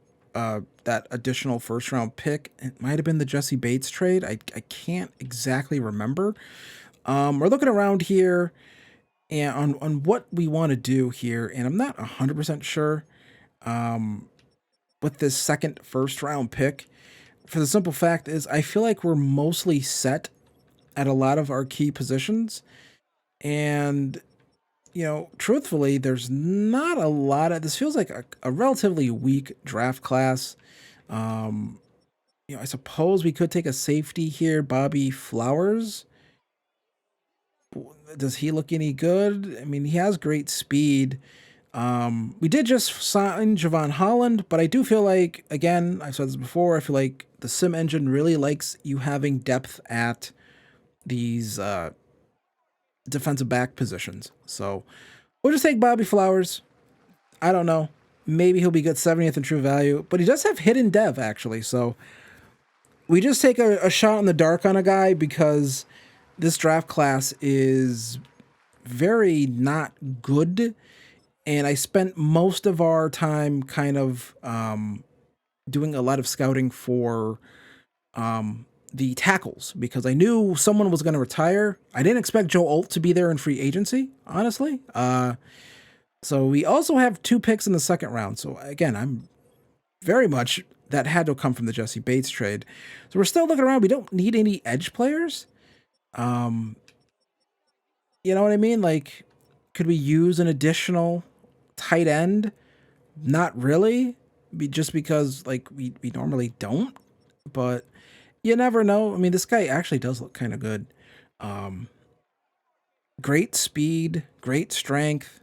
additional first round pick. It might have been the Jesse Bates trade. I can't exactly remember. We're looking around here and on what we want to do here, and I'm not 100% sure with this second first round pick. For the simple fact is I feel like we're mostly set at a lot of our key positions. And, you know, truthfully, there's not a lot of, this feels like a relatively weak draft class. You know, I suppose we could take a safety here, Bobby Flowers. Does he look any good? I mean, he has great speed. We did just sign Javon Holland, but I do feel like, again, I've said this before, I feel like the sim engine really likes you having depth at these defensive back positions. So we'll just take Bobby Flowers. I don't know. Maybe he'll be good 70th in true value, but he does have hidden dev, actually. So we just take a shot in the dark on a guy because this draft class is very not good. And I spent most of our time kind of doing a lot of scouting for the tackles because I knew someone was going to retire. I didn't expect Joe Alt to be there in free agency, honestly. So we also have 2 picks in the second round. So again, I'm very much, that had to come from the Jesse Bates trade. So we're still looking around. We don't need any edge players. You know what I mean? Like, could we use an additional tight end? Not really, just because like we normally don't, but you never know. I mean, this guy actually does look kind of good. Great speed, great strength.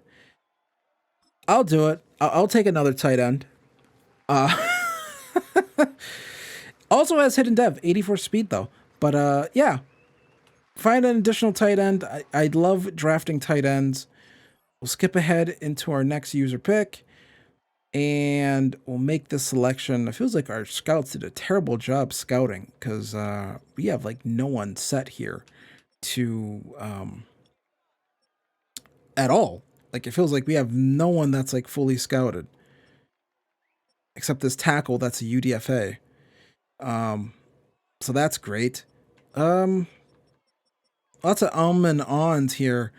I'll do it. I'll take another tight end. Also has hidden dev, 84 speed though. But yeah, find an additional tight end. I love drafting tight ends. We'll skip ahead into our next user pick. And we'll make this selection. It feels like our scouts did a terrible job scouting because we have like no one set here to at all. Like it feels like we have no one that's like fully scouted except this tackle that's a UDFA. So that's great. Lots of and ons here.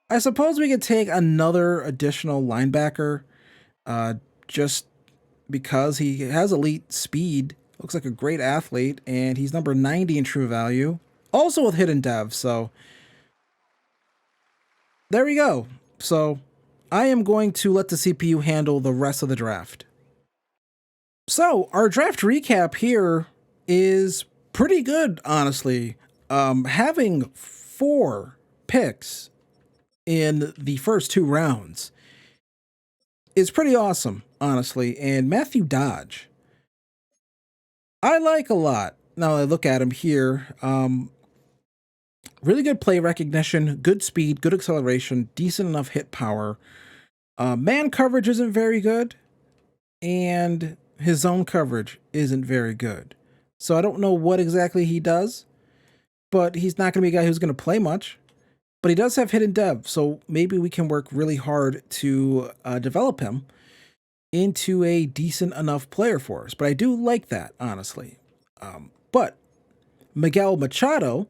I suppose we could take another additional linebacker. Just because he has elite speed, looks like a great athlete, and he's number 90 in true value, also with hidden dev. So there we go. So I am going to let the CPU handle the rest of the draft. So our draft recap here is pretty good, honestly. Having 4 picks in the first 2 rounds is pretty awesome, honestly. And Matthew Dodge, I like a lot. Now I look at him here. Really good play recognition, good speed, good acceleration, decent enough hit power. Man coverage isn't very good, and his zone coverage isn't very good. So I don't know what exactly he does, but he's not going to be a guy who's going to play much. But he does have hidden dev, so maybe we can work really hard to develop him into a decent enough player for us. But I do like that, honestly. But Miguel Machado,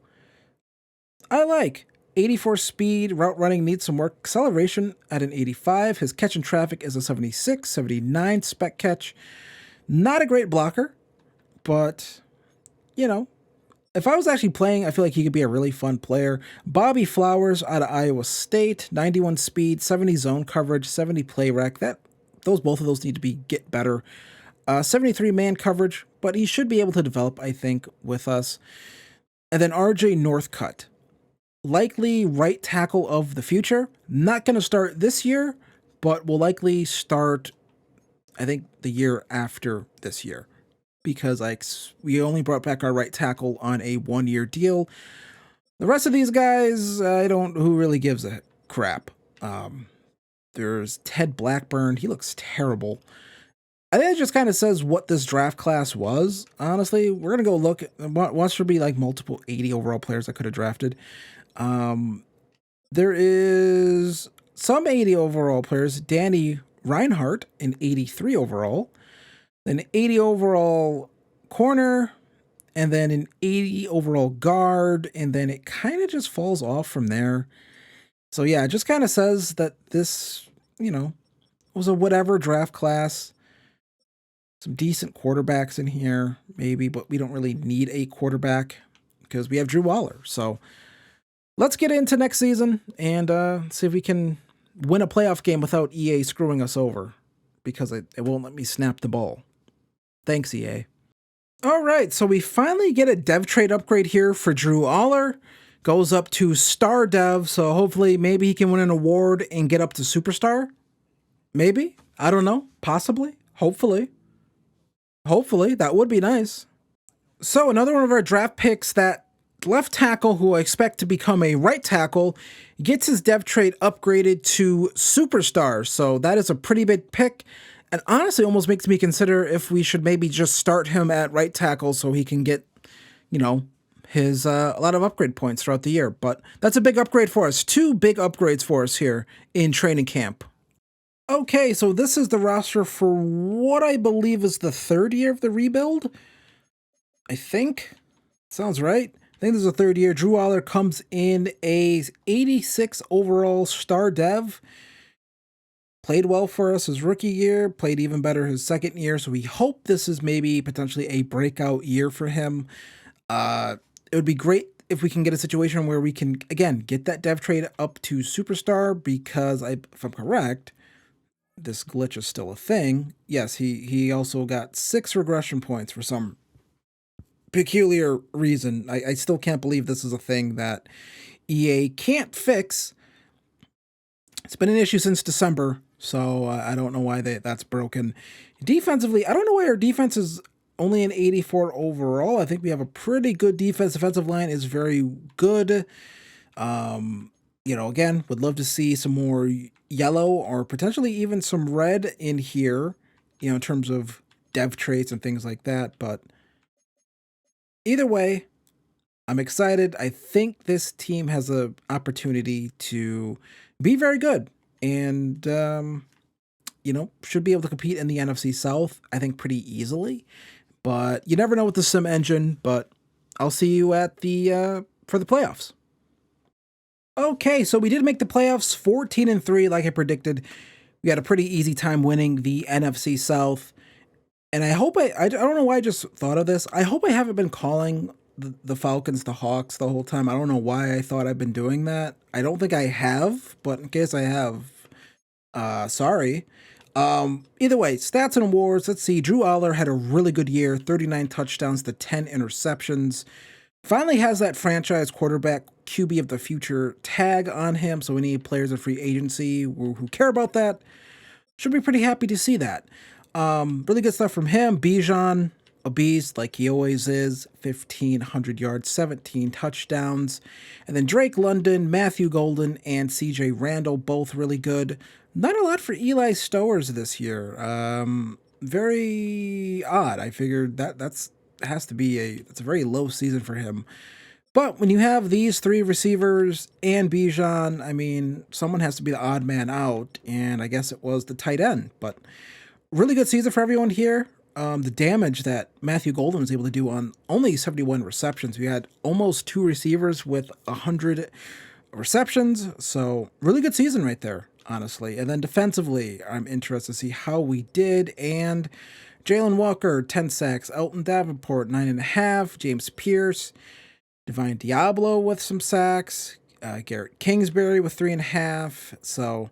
I like. 84 speed, route running needs some work. Acceleration at an 85. His catch in traffic is a 76, 79 spec catch. Not a great blocker, but, you know, if I was actually playing, I feel like he could be a really fun player. Bobby Flowers out of Iowa State, 91 speed, 70 zone coverage, 70 play rec. Both of those need to get better. 73 man coverage, but he should be able to develop, I think, with us. And then RJ Northcutt. likely right tackle of the future. Not going to start this year, but will likely start, I think, the year after this year. Because we only brought back our right tackle on a 1-year deal. The rest of these guys, who really gives a crap. There's Ted Blackburn. He looks terrible. I think it just kind of says what this draft class was. Honestly, we're going to go look. Wants to be like multiple 80 overall players I could have drafted. There is some 80 overall players. Danny Reinhardt in 83 overall. Then 80 overall corner. And then an 80 overall guard. And then it kind of just falls off from there. So yeah, it just kind of says that this, was a whatever draft class. Some decent quarterbacks in here, maybe, but we don't really need a quarterback because we have Drew Allar. So let's get into next season and see if we can win a playoff game without EA screwing us over because it won't let me snap the ball. Thanks, EA. All right, so we finally get a dev trade upgrade here for Drew Allar. Goes up to Star Dev, so hopefully maybe he can win an award and get up to Superstar. Maybe. I don't know. Possibly. Hopefully. That would be nice. So another one of our draft picks, that left tackle who I expect to become a right tackle, gets his dev trade upgraded to Superstar. So that is a pretty big pick. And honestly, almost makes me consider if we should maybe just start him at right tackle so he can get, his a lot of upgrade points throughout the year. But that's a big upgrade for us. 2 big upgrades for us here in training camp. Okay, so this is the roster for what I believe is the 3rd year of the rebuild. I think. Sounds right. I think this is the 3rd year. Drew Allar comes in a 86 overall star dev. Played well for us his rookie year. Played even better his 2nd year. So we hope this is maybe potentially a breakout year for him. It would be great if we can get a situation where we can, again, get that dev trade up to Superstar because, if I'm correct, this glitch is still a thing. Yes, he also got 6 regression points for some peculiar reason. I still can't believe this is a thing that EA can't fix. It's been an issue since December, so I don't know why that's broken. Defensively, I don't know why our defense is only an 84 overall. I think we have a pretty good defense. Defensive line is very good. Again, would love to see some more yellow or potentially even some red in here, in terms of dev traits and things like that. But either way, I'm excited. I think this team has an opportunity to be very good and, should be able to compete in the NFC South, I think, pretty easily. But you never know with the sim engine, but I'll see you at for the playoffs. Okay, so we did make the playoffs, 14-3, like I predicted. We had a pretty easy time winning the NFC South. And I hope I don't know why I just thought of this. I hope I haven't been calling the Falcons the Hawks the whole time. I don't know why I thought I've been doing that. I don't think I have, but in case I have, sorry. Either way, stats and awards. Let's see. Drew Allar had a really good year, 39 touchdowns to 10 interceptions. Finally has that franchise quarterback QB of the future tag on him, so we need players of free agency who care about that. Should be pretty happy to see that. Really good stuff from him. Bijan, a beast like he always is, 1,500 yards, 17 touchdowns. And then Drake London, Matthew Golden, and CJ Randall, both really good. Not a lot for Eli Stowers this year. Very odd. I figured that's a very low season for him. But when you have these 3 receivers and Bijan, I mean, someone has to be the odd man out, and I guess it was the tight end. But really good season for everyone here. The damage that Matthew Golden was able to do on only 71 receptions. We had almost 2 receivers with 100 receptions, so really good season right there, honestly. And then defensively, I'm interested to see how we did, and Jalen Walker, 10 sacks. Elton Davenport, 9.5. James Pierce. Divine Diablo with some sacks. Garrett Kingsbury with 3.5. So,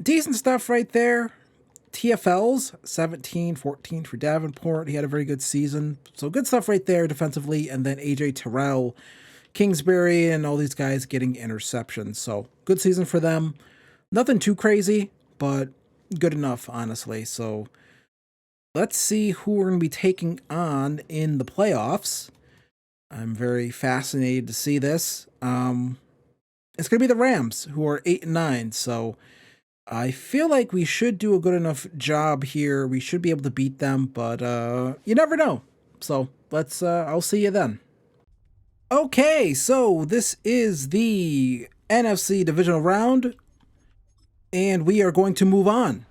decent stuff right there. TFLs, 17, 14 for Davenport. He had a very good season. So, good stuff right there defensively. And then AJ Terrell, Kingsbury and all these guys getting interceptions. So good season for them. Nothing too crazy, but good enough, honestly. So let's see who we're going to be taking on in the playoffs. I'm very fascinated to see this. It's going to be the Rams, who are 8-9. So I feel like we should do a good enough job here. We should be able to beat them, but you never know. So I'll see you then. Okay, so this is the NFC divisional round, and we are going to move on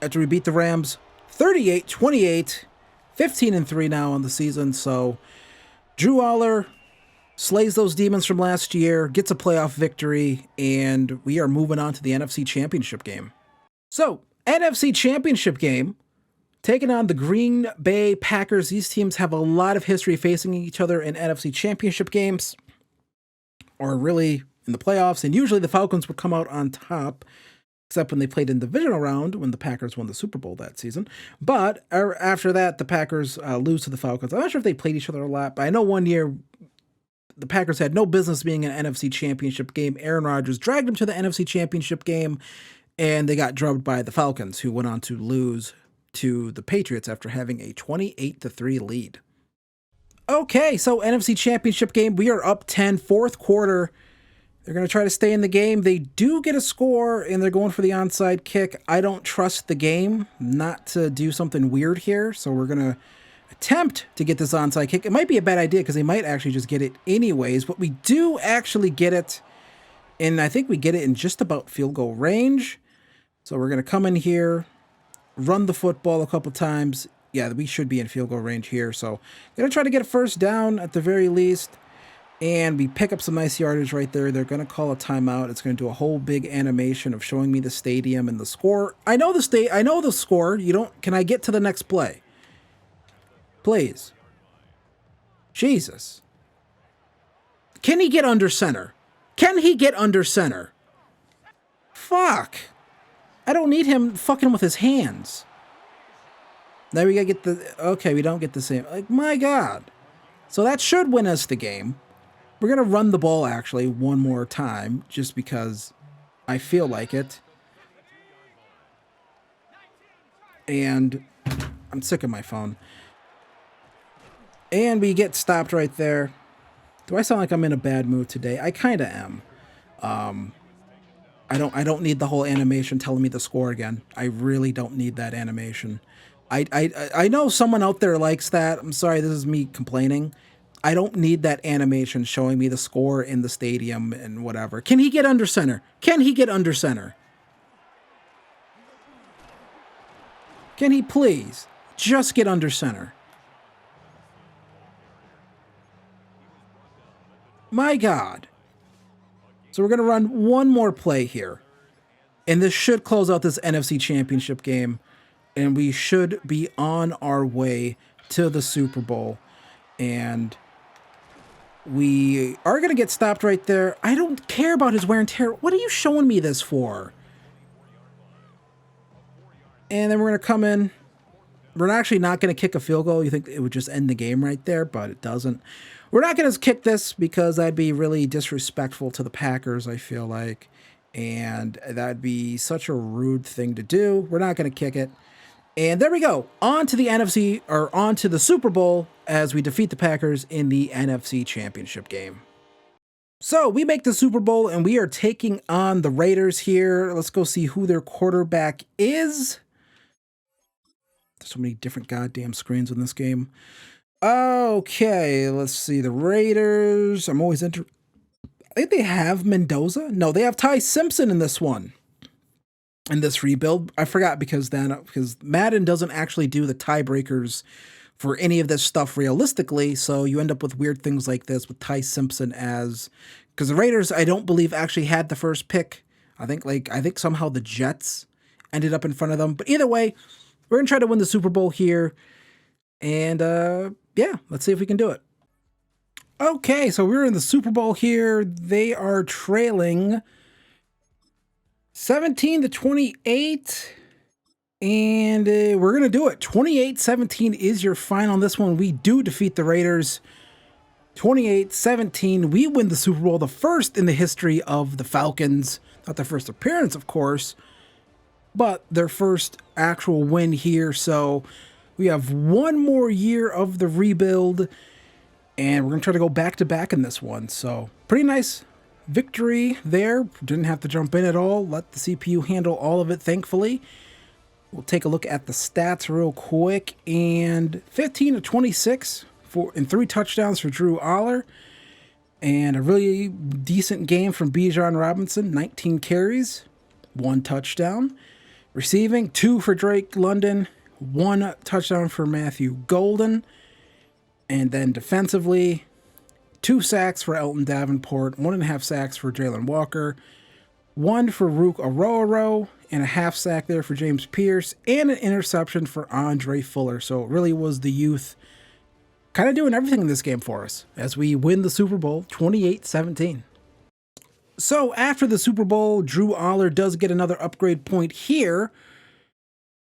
after we beat the Rams 38-28, 15-3 now on the season. So Drew Allar slays those demons from last year, gets a playoff victory, and we are moving on to the NFC Championship game. So, NFC Championship game, taking on the Green Bay Packers. These teams have a lot of history facing each other in NFC Championship games, or really in the playoffs, and usually the Falcons would come out on top, except when they played in the divisional round when the Packers won the Super Bowl that season. But after that, the Packers lose to the Falcons. I'm not sure if they played each other a lot, but I know one year the Packers had no business being an NFC Championship game. Aaron Rodgers dragged them to the NFC Championship game, and they got drubbed by the Falcons, who went on to lose to the Patriots after having a 28-3 lead. Okay, so NFC Championship game, we are up 10, fourth quarter. They're going to try to stay in the game. They do get a score, and they're going for the onside kick. I don't trust the game not to do something weird here, so we're going to attempt to get this onside kick. It might be a bad idea because they might actually just get it anyways, but we do actually get it, and I think we get it in just about field goal range. So we're going to come in here, run the football a couple times. Yeah, we should be in field goal range here. So going to try to get a first down at the very least. And we pick up some nice yardage right there. They're going to call a timeout. It's going to do a whole big animation of showing me the stadium and the score. I know the score. Can I get to the next play? Please. Jesus. Can he get under center? Can he get under center? Fuck. I don't need him fucking with his hands. Now we gotta get okay, we don't get the same. Like, my God. So that should win us the game. We're gonna run the ball actually one more time, just because I feel like it. And I'm sick of my phone. And we get stopped right there. Do I sound like I'm in a bad mood today? I kinda am. I don't need the whole animation telling me the score again. I really don't need that animation. I know someone out there likes that. I'm sorry, this is me complaining. I don't need that animation showing me the score in the stadium and whatever. Can he get under center? Can he get under center? Can he please just get under center? My God. So we're going to run one more play here. And this should close out this NFC Championship game. And we should be on our way to the Super Bowl. And we are going to get stopped right there. I don't care about his wear and tear. What are you showing me this for? And then we're going to come in. We're actually not going to kick a field goal. You think it would just end the game right there, but it doesn't. We're not going to kick this because that'd be really disrespectful to the Packers, I feel like. And that'd be such a rude thing to do. We're not going to kick it. And there we go. On to the NFC, or on to the Super Bowl as we defeat the Packers in the NFC Championship game. So we make the Super Bowl and we are taking on the Raiders here. Let's go see who their quarterback is. There's so many different goddamn screens in this game. Okay, let's see. The Raiders. I'm always I think they have Mendoza. No, they have Ty Simpson in this one. In this rebuild. I forgot because Madden doesn't actually do the tiebreakers for any of this stuff realistically, so you end up with weird things like this with Ty Simpson because the Raiders, I don't believe, actually had the first pick. I think somehow the Jets ended up in front of them. But either way, we're gonna try to win the Super Bowl here. And yeah, let's see if we can do it. Okay, so we're in the Super Bowl here. They are trailing 17-28. And we're going to do it. 28-17 is your final on this one. We do defeat the Raiders 28-17. We win the Super Bowl, the first in the history of the Falcons. Not their first appearance, of course, but their first actual win here. So we have one more year of the rebuild, and we're going to try to go back-to-back in this one. So pretty nice victory there. Didn't have to jump in at all. Let the CPU handle all of it, thankfully. We'll take a look at the stats real quick. And 15-26 and 3 touchdowns for Drew Allar. And a really decent game from Bijan Robinson. 19 carries, 1 touchdown. Receiving, 2 for Drake London, 1 touchdown for Matthew Golden. And then defensively, 2 sacks for Elton Davenport, 1.5 sacks for Jalen Walker, 1 for Rook Arroyo, and a half sack there for James Pierce, and an interception for Andre Fuller. So it really was the youth kind of doing everything in this game for us as we win the Super Bowl 28-17. So after the Super Bowl, Drew Allar does get another upgrade point here,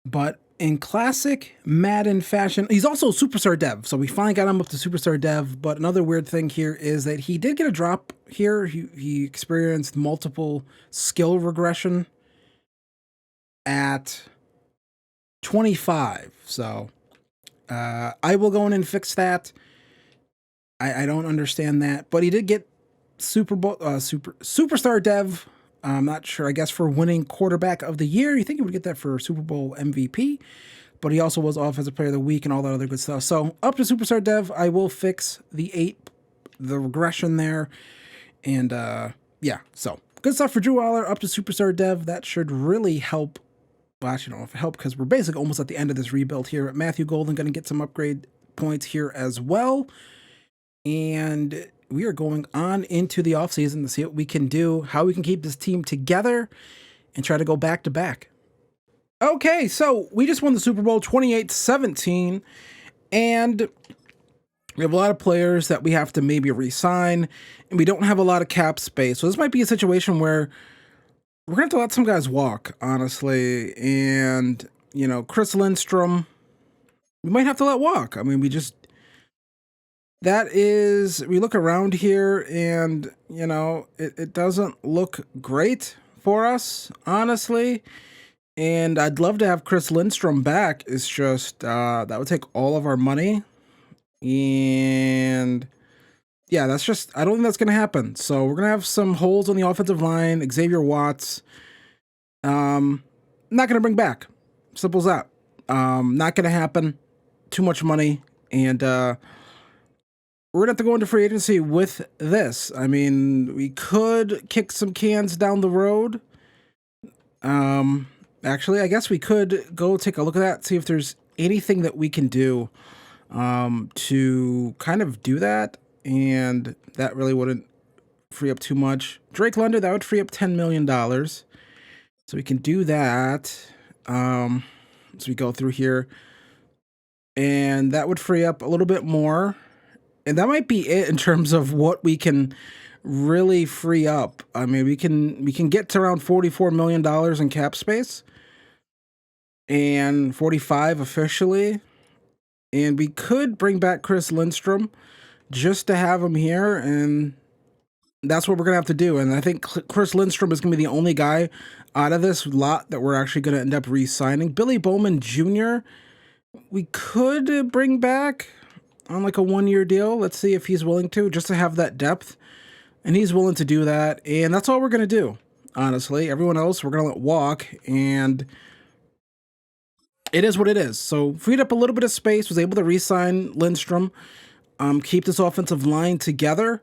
but in classic Madden fashion, he's also a superstar dev, so we finally got him up to superstar dev. But another weird thing here is that he did get a drop here. He experienced multiple skill regression at 25. So I will go in and fix that. I don't understand that, but he did get superstar dev. I'm not sure, I guess for winning quarterback of the year. You think he would get that for Super Bowl MVP, but he also was offensive player of the week and all that other good stuff. So up to superstar dev, I will fix the regression there. And yeah, so good stuff for Drew Allar, up to superstar dev. That should really help. Well, actually, I don't know if it helped because we're basically almost at the end of this rebuild here. Matthew Golden going to get some upgrade points here as well. And we are going on into the offseason to see what we can do, how we can keep this team together, and try to go back-to-back. Okay, so we just won the Super Bowl 28-17, and we have a lot of players that we have to maybe re-sign, and we don't have a lot of cap space. So this might be a situation where we're going to have to let some guys walk, honestly. And, you know, Chris Lindstrom, we might have to let walk. I mean, we look around here and, you know, it doesn't look great for us, honestly. And I'd love to have Chris Lindstrom back. It's just, that would take all of our money. And yeah, I don't think that's going to happen. So we're going to have some holes on the offensive line. Xavier Watts, not going to bring back. Simple as that. Not going to happen. Too much money. And, we're going to have to go into free agency with this. I mean, we could kick some cans down the road. Actually, I guess we could go take a look at that, see if there's anything that we can do to kind of do that. And that really wouldn't free up too much. Drake London, that would free up $10 million. So we can do that. So we go through here. And that would free up a little bit more. And that might be it in terms of what we can really free up. I mean, we can get to around $44 million in cap space, and 45 officially. And we could bring back Chris Lindstrom just to have him here, and that's what we're gonna have to do. And I think Chris Lindstrom is gonna be the only guy out of this lot that we're actually gonna end up re-signing. Billy Bowman Jr. we could bring back on like a 1-year deal. Let's see if he's willing to, just to have that depth. And he's willing to do that. And that's all we're going to do, honestly. Everyone else, we're going to let walk. And it is what it is. So freed up a little bit of space, was able to re-sign Lindstrom, keep this offensive line together.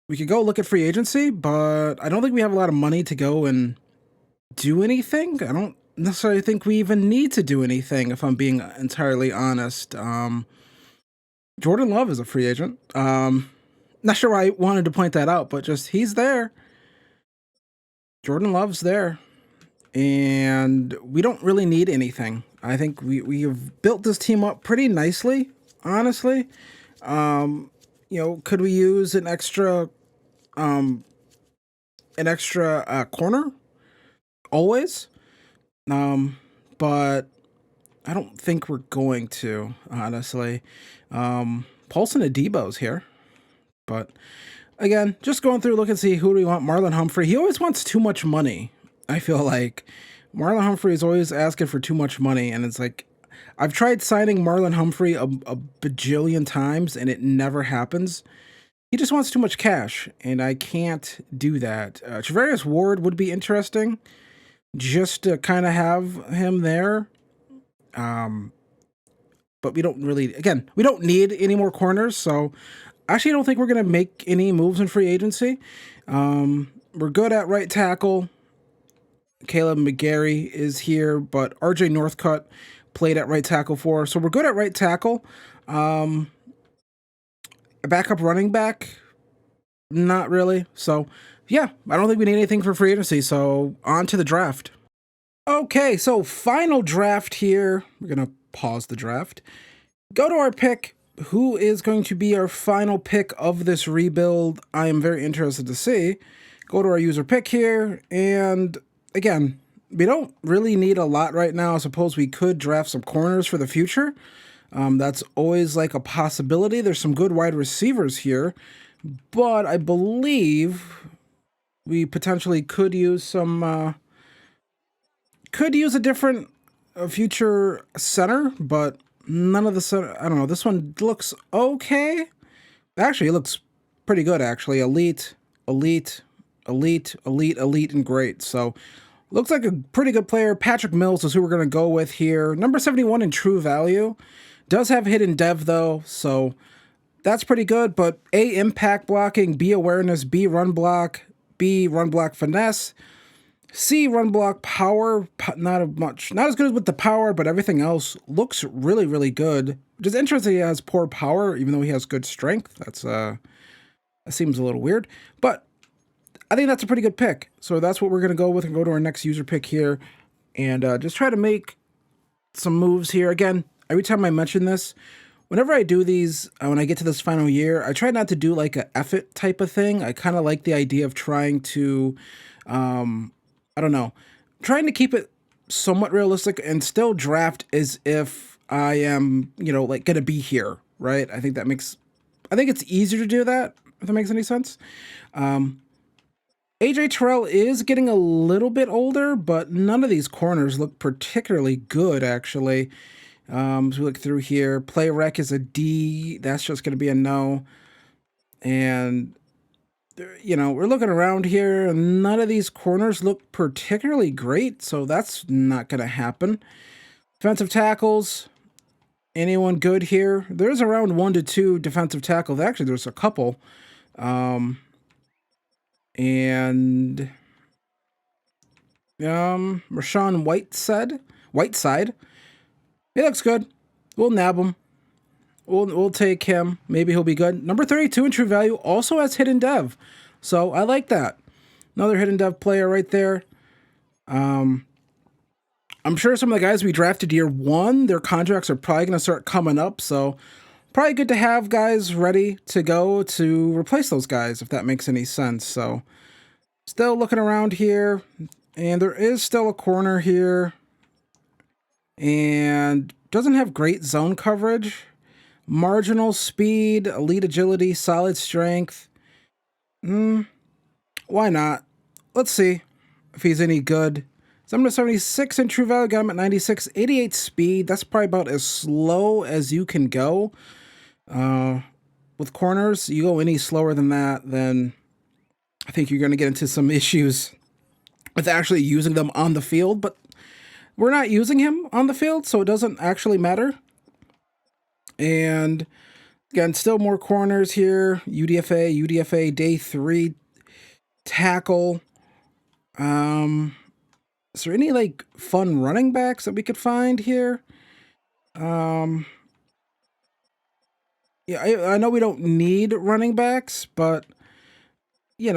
We could go look at free agency, but I don't think we have a lot of money to go and do anything. I don't necessarily think we even need to do anything, if I'm being entirely honest. Jordan Love is a free agent. Not sure why I wanted to point that out, but just he's there. Jordan Love's there. And we don't really need anything. I think we have built this team up pretty nicely, honestly. You know, could we use an extra corner? Always. But I don't think we're going to, honestly. Paulson Adebo's here. But again, just going through, look and see who do we want. Marlon Humphrey. He always wants too much money. I feel like Marlon Humphrey is always asking for too much money, and it's like I've tried signing Marlon Humphrey a bajillion times, and it never happens. He just wants too much cash, and I can't do that. Travarius Ward would be interesting, just to kind of have him there. But we don't really, again, we don't need any more corners, so actually I don't think we're going to make any moves in free agency. We're good at right tackle. Caleb McGarry is here, but RJ Northcutt played at right tackle for us, so we're good at right tackle. A backup running back, not really. So yeah, I don't think we need anything for free agency, so on to the draft. Okay, so final draft here. We're going to pause the draft. Go to our pick. Who is going to be our final pick of this rebuild? I am very interested to see. Go to our user pick here, and again, we don't really need a lot right now. I suppose we could draft some corners for the future. That's always like a possibility. There's some good wide receivers here, but I believe we potentially could use some, could use a different future center, but none of the center, I don't know. This one looks okay. Actually, it looks pretty good, actually. Elite, elite, elite, elite, elite, and great. So looks like a pretty good player. Patrick Mills is who we're going to go with here. Number 71 in true value. Does have hidden dev, though, so that's pretty good. But A, impact blocking, B, awareness, B, run block, B, run block finesse, C, run block power, not as good with the power, but everything else looks really, really good. Which is interesting, he has poor power, even though he has good strength. That seems a little weird. But I think that's a pretty good pick. So that's what we're going to go with and go to our next user pick here. And just try to make some moves here. Again, every time I mention this, whenever I do these, when I get to this final year, I try not to do like a F it type of thing. I kind of like the idea of trying to, I don't know, trying to keep it somewhat realistic and still draft as if I am, like going to be here, right? I think it's easier to do that, if that makes any sense. AJ Terrell is getting a little bit older, but none of these corners look particularly good, actually. As we look through here, play rec is a D. That's just going to be a no. And, we're looking around here, and none of these corners look particularly great, so that's not going to happen. Defensive tackles, anyone good here? There's around 1 to 2 defensive tackles. Actually, there's a couple. And Rashawn Whiteside. He looks good. We'll nab him. We'll take him. Maybe he'll be good. Number 32 in true value also has hidden dev. So I like that. Another hidden dev player right there. I'm sure some of the guys we drafted year 1, their contracts are probably going to start coming up. So probably good to have guys ready to go to replace those guys, if that makes any sense. So still looking around here. And there is still a corner here. And doesn't have great zone coverage. Marginal speed, elite agility, solid strength. Why not? Let's see if he's any good. So I'm at 76 in true value, got him at 96. 88 speed, that's probably about as slow as you can go. With corners, you go any slower than that, then I think you're going to get into some issues with actually using them on the field. But we're not using him on the field, so it doesn't actually matter. And again, still more corners here. UDFA, day 3 tackle. Is there any like fun running backs that we could find here? Yeah, I know we don't need running backs, but we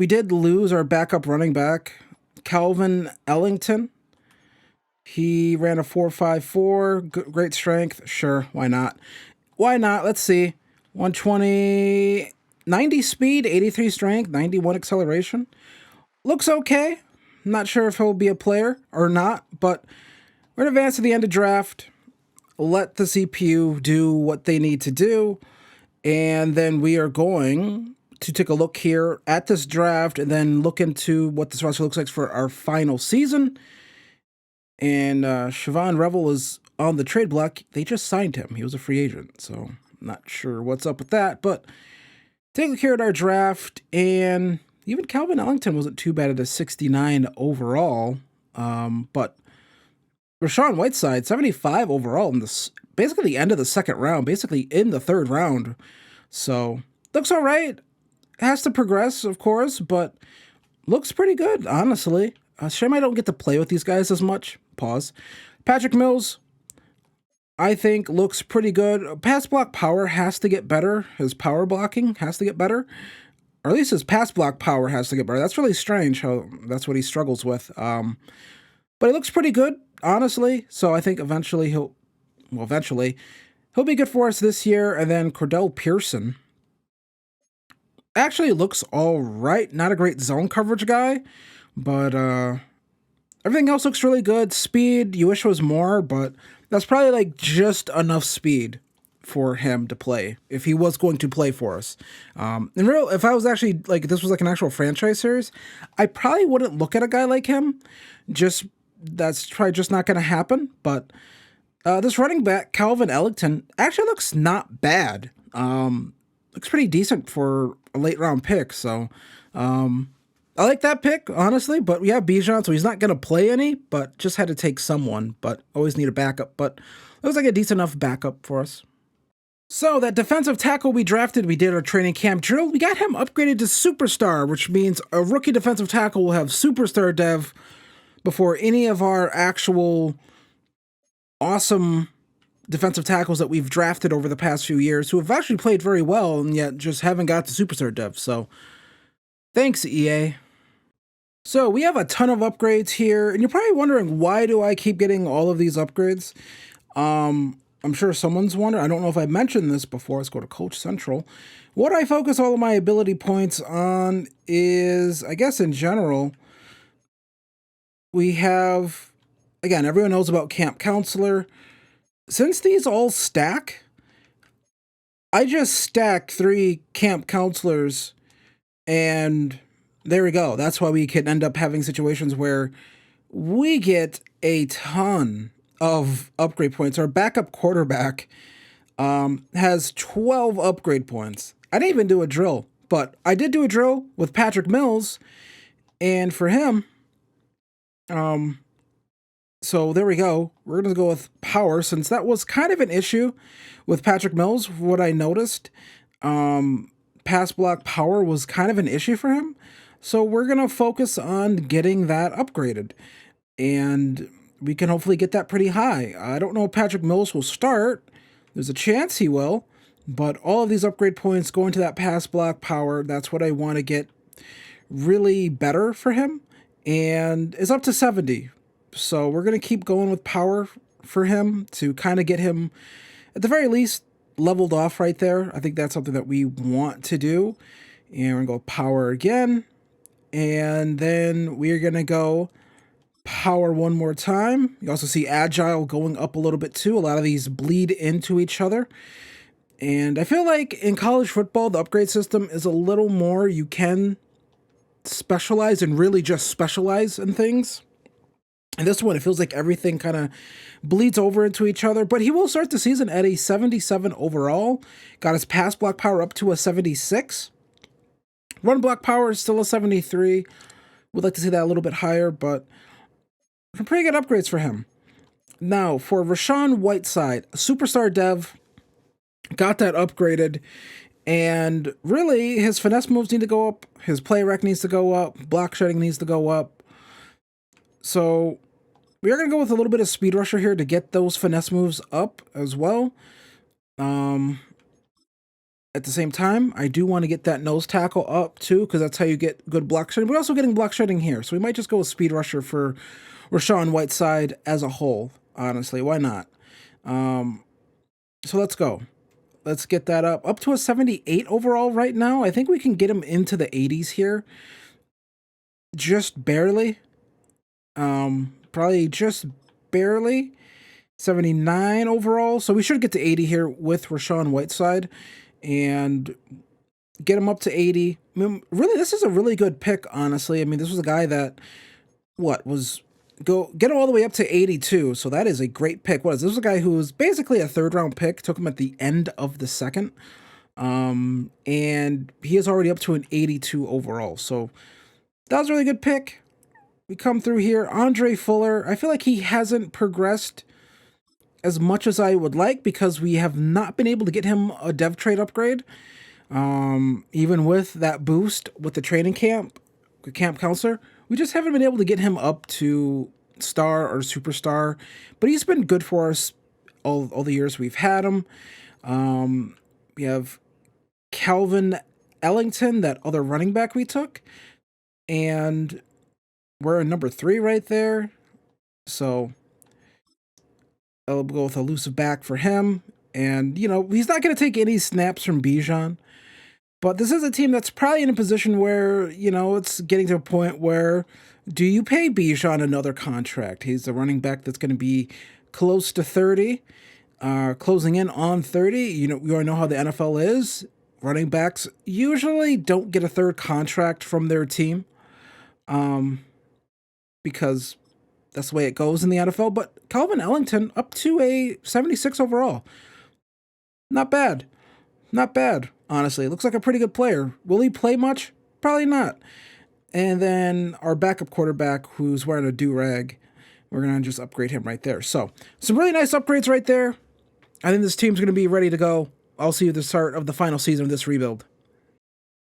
did lose our backup running back, Calvin Ellington. He ran a 4.54, great strength. Sure, why not? Let's see. 120, 90 speed, 83 strength, 91 acceleration. Looks okay. Not sure if he'll be a player or not, but we're going to advance to the end of draft. Let the CPU do what they need to do. And then we are going to take a look here at this draft and then look into what this roster looks like for our final season. And Siobhan Revel is on the trade block. They just signed him. He was a free agent, so I'm not sure what's up with that. But take a look here at our draft, and even Calvin Ellington wasn't too bad at a 69 overall. But Rashawn Whiteside, 75 overall in this, basically the end of the second round, basically in the third round. So looks all right. Has to progress, of course, but looks pretty good, honestly. Shame I don't get to play with these guys as much. Pause. Patrick Mills, I think, looks pretty good. Pass block power has to get better. His power blocking has to get better. Or at least his pass block power has to get better. That's really strange how that's what he struggles with. But he looks pretty good, honestly. So I think eventually he'll be good for us this year. And then Cordell Pearson actually looks all right. Not a great zone coverage guy, but everything else looks really good. Speed, you wish was more, but that's probably like just enough speed for him to play if he was going to play for us. If I was actually like, this was like an actual franchise series, I probably wouldn't look at a guy like him. That's probably just not going to happen. But this running back, Calvin Ellington, actually looks not bad. Looks pretty decent for a late round pick. So I like that pick, honestly. But we have Bijan, so he's not going to play any, but just had to take someone. But always need a backup. But looks like a decent enough backup for us. So that defensive tackle we drafted, we did our training camp drill. We got him upgraded to superstar, which means a rookie defensive tackle will have superstar dev before any of our actual awesome defensive tackles that we've drafted over the past few years who have actually played very well and yet just haven't got the superstar dev. So thanks, EA. So we have a ton of upgrades here, and you're probably wondering, why do I keep getting all of these upgrades? I'm sure someone's wondering. I don't know if I mentioned this before. Let's go to Coach Central. What I focus all of my ability points on is, I guess in general, we have, again, everyone knows about Camp Counselor. Since these all stack, I just stack 3 Camp Counselors, and there we go. That's why we can end up having situations where we get a ton of upgrade points. Our backup quarterback has 12 upgrade points. I didn't even do a drill, but I did do a drill with Patrick Mills, and for him, so there we go. We're going to go with power, since that was kind of an issue with Patrick Mills. What I noticed, pass block power was kind of an issue for him. So we're going to focus on getting that upgraded, and we can hopefully get that pretty high. I don't know if Patrick Mills will start. There's a chance he will, but all of these upgrade points going to that pass block power, that's what I want to get really better for him. And it's up to 70. So we're going to keep going with power for him to kind of get him, at the very least, leveled off right there. I think that's something that we want to do. And we're going to go power again. And then we're going to go power one more time. You also see agile going up a little bit too. A lot of these bleed into each other. And I feel like in college football, the upgrade system is a little more, you can specialize and really just specialize in things. And this one, it feels like everything kind of bleeds over into each other. But he will start the season at a 77 overall. Got his pass block power up to a 76. Run block power is still a 73. Would like to see that a little bit higher, but some pretty good upgrades for him. Now, for Rashawn Whiteside, superstar dev, got that upgraded. And really, his finesse moves need to go up. His play rec needs to go up. Block shedding needs to go up. So we are going to go with a little bit of speed rusher here to get those finesse moves up as well. At the same time, I do want to get that nose tackle up too, because that's how you get good block shedding. We're also getting block shedding here, so we might just go with speed rusher for Rashawn Whiteside as a whole. Honestly, why not? So let's go. Let's get that up to a 78 overall right now. I think we can get him into the 80s here, just barely. Probably just barely. 79 overall, so we should get to 80 here with Rashawn Whiteside. and get him up to 80. I mean, really, this is a really good pick, honestly. I mean, this was a guy that, go get him all the way up to 82. So that is a great pick. This was a guy who was basically a third round pick, took him at the end of the second. And he is already up to an 82 overall. So that was a really good pick. We come through here. Andre Fuller, I feel like he hasn't progressed as much as I would like because we have not been able to get him a dev trade upgrade. Even with that boost with the training camp counselor, we just haven't been able to get him up to star or superstar, but he's been good for us all the years we've had him. We have Calvin Ellington, that other running back we took, and we're in number 3 right there. So I'll go with elusive back for him. And, he's not going to take any snaps from Bijan. But this is a team that's probably in a position where, it's getting to a point where do you pay Bijan another contract? He's a running back that's going to be close to 30, closing in on 30. We all know how the NFL is. Running backs usually don't get a third contract from their team because that's the way it goes in the NFL. But Calvin Ellington up to a 76 overall. Not bad. Not bad, honestly. Looks like a pretty good player. Will he play much? Probably not. And then our backup quarterback, who's wearing a do-rag, we're going to just upgrade him right there. So, some really nice upgrades right there. I think this team's going to be ready to go. I'll see you at the start of the final season of this rebuild.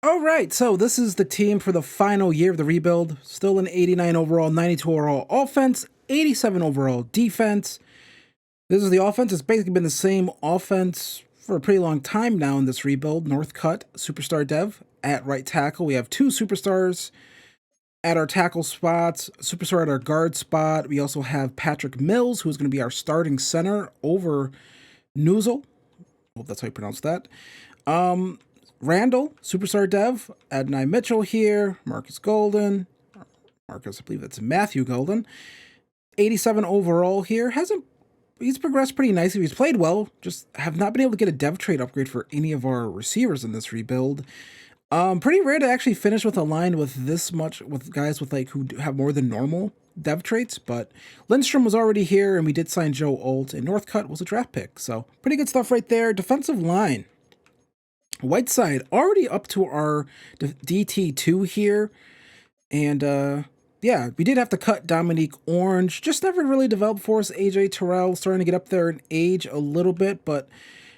All right, so this is the team for the final year of the rebuild. Still an 89 overall, 92 overall offense, 87 overall defense. This is the offense. It's basically been the same offense for a pretty long time now in this rebuild. Northcutt, superstar dev at right tackle. We have 2 superstars at our tackle spots, superstar at our guard spot. We also have Patrick Mills, who's going to be our starting center over Newsel. Hope that's how you pronounce that. Randall, superstar dev. Adonai Mitchell here. Marcus Golden. I believe that's Matthew Golden. 87 overall here. He's progressed pretty nicely. He's played well. Just have not been able to get a dev trade upgrade for any of our receivers in this rebuild. Pretty rare to actually finish with a line with this much, with guys with who have more than normal dev traits, but Lindstrom was already here, and we did sign Joe Alt, and Northcutt was a draft pick, so pretty good stuff right there. Defensive line. Whiteside already up to our DT2 here, and yeah, we did have to cut Dominique Orange. Just never really developed for us. AJ Terrell starting to get up there in age a little bit, but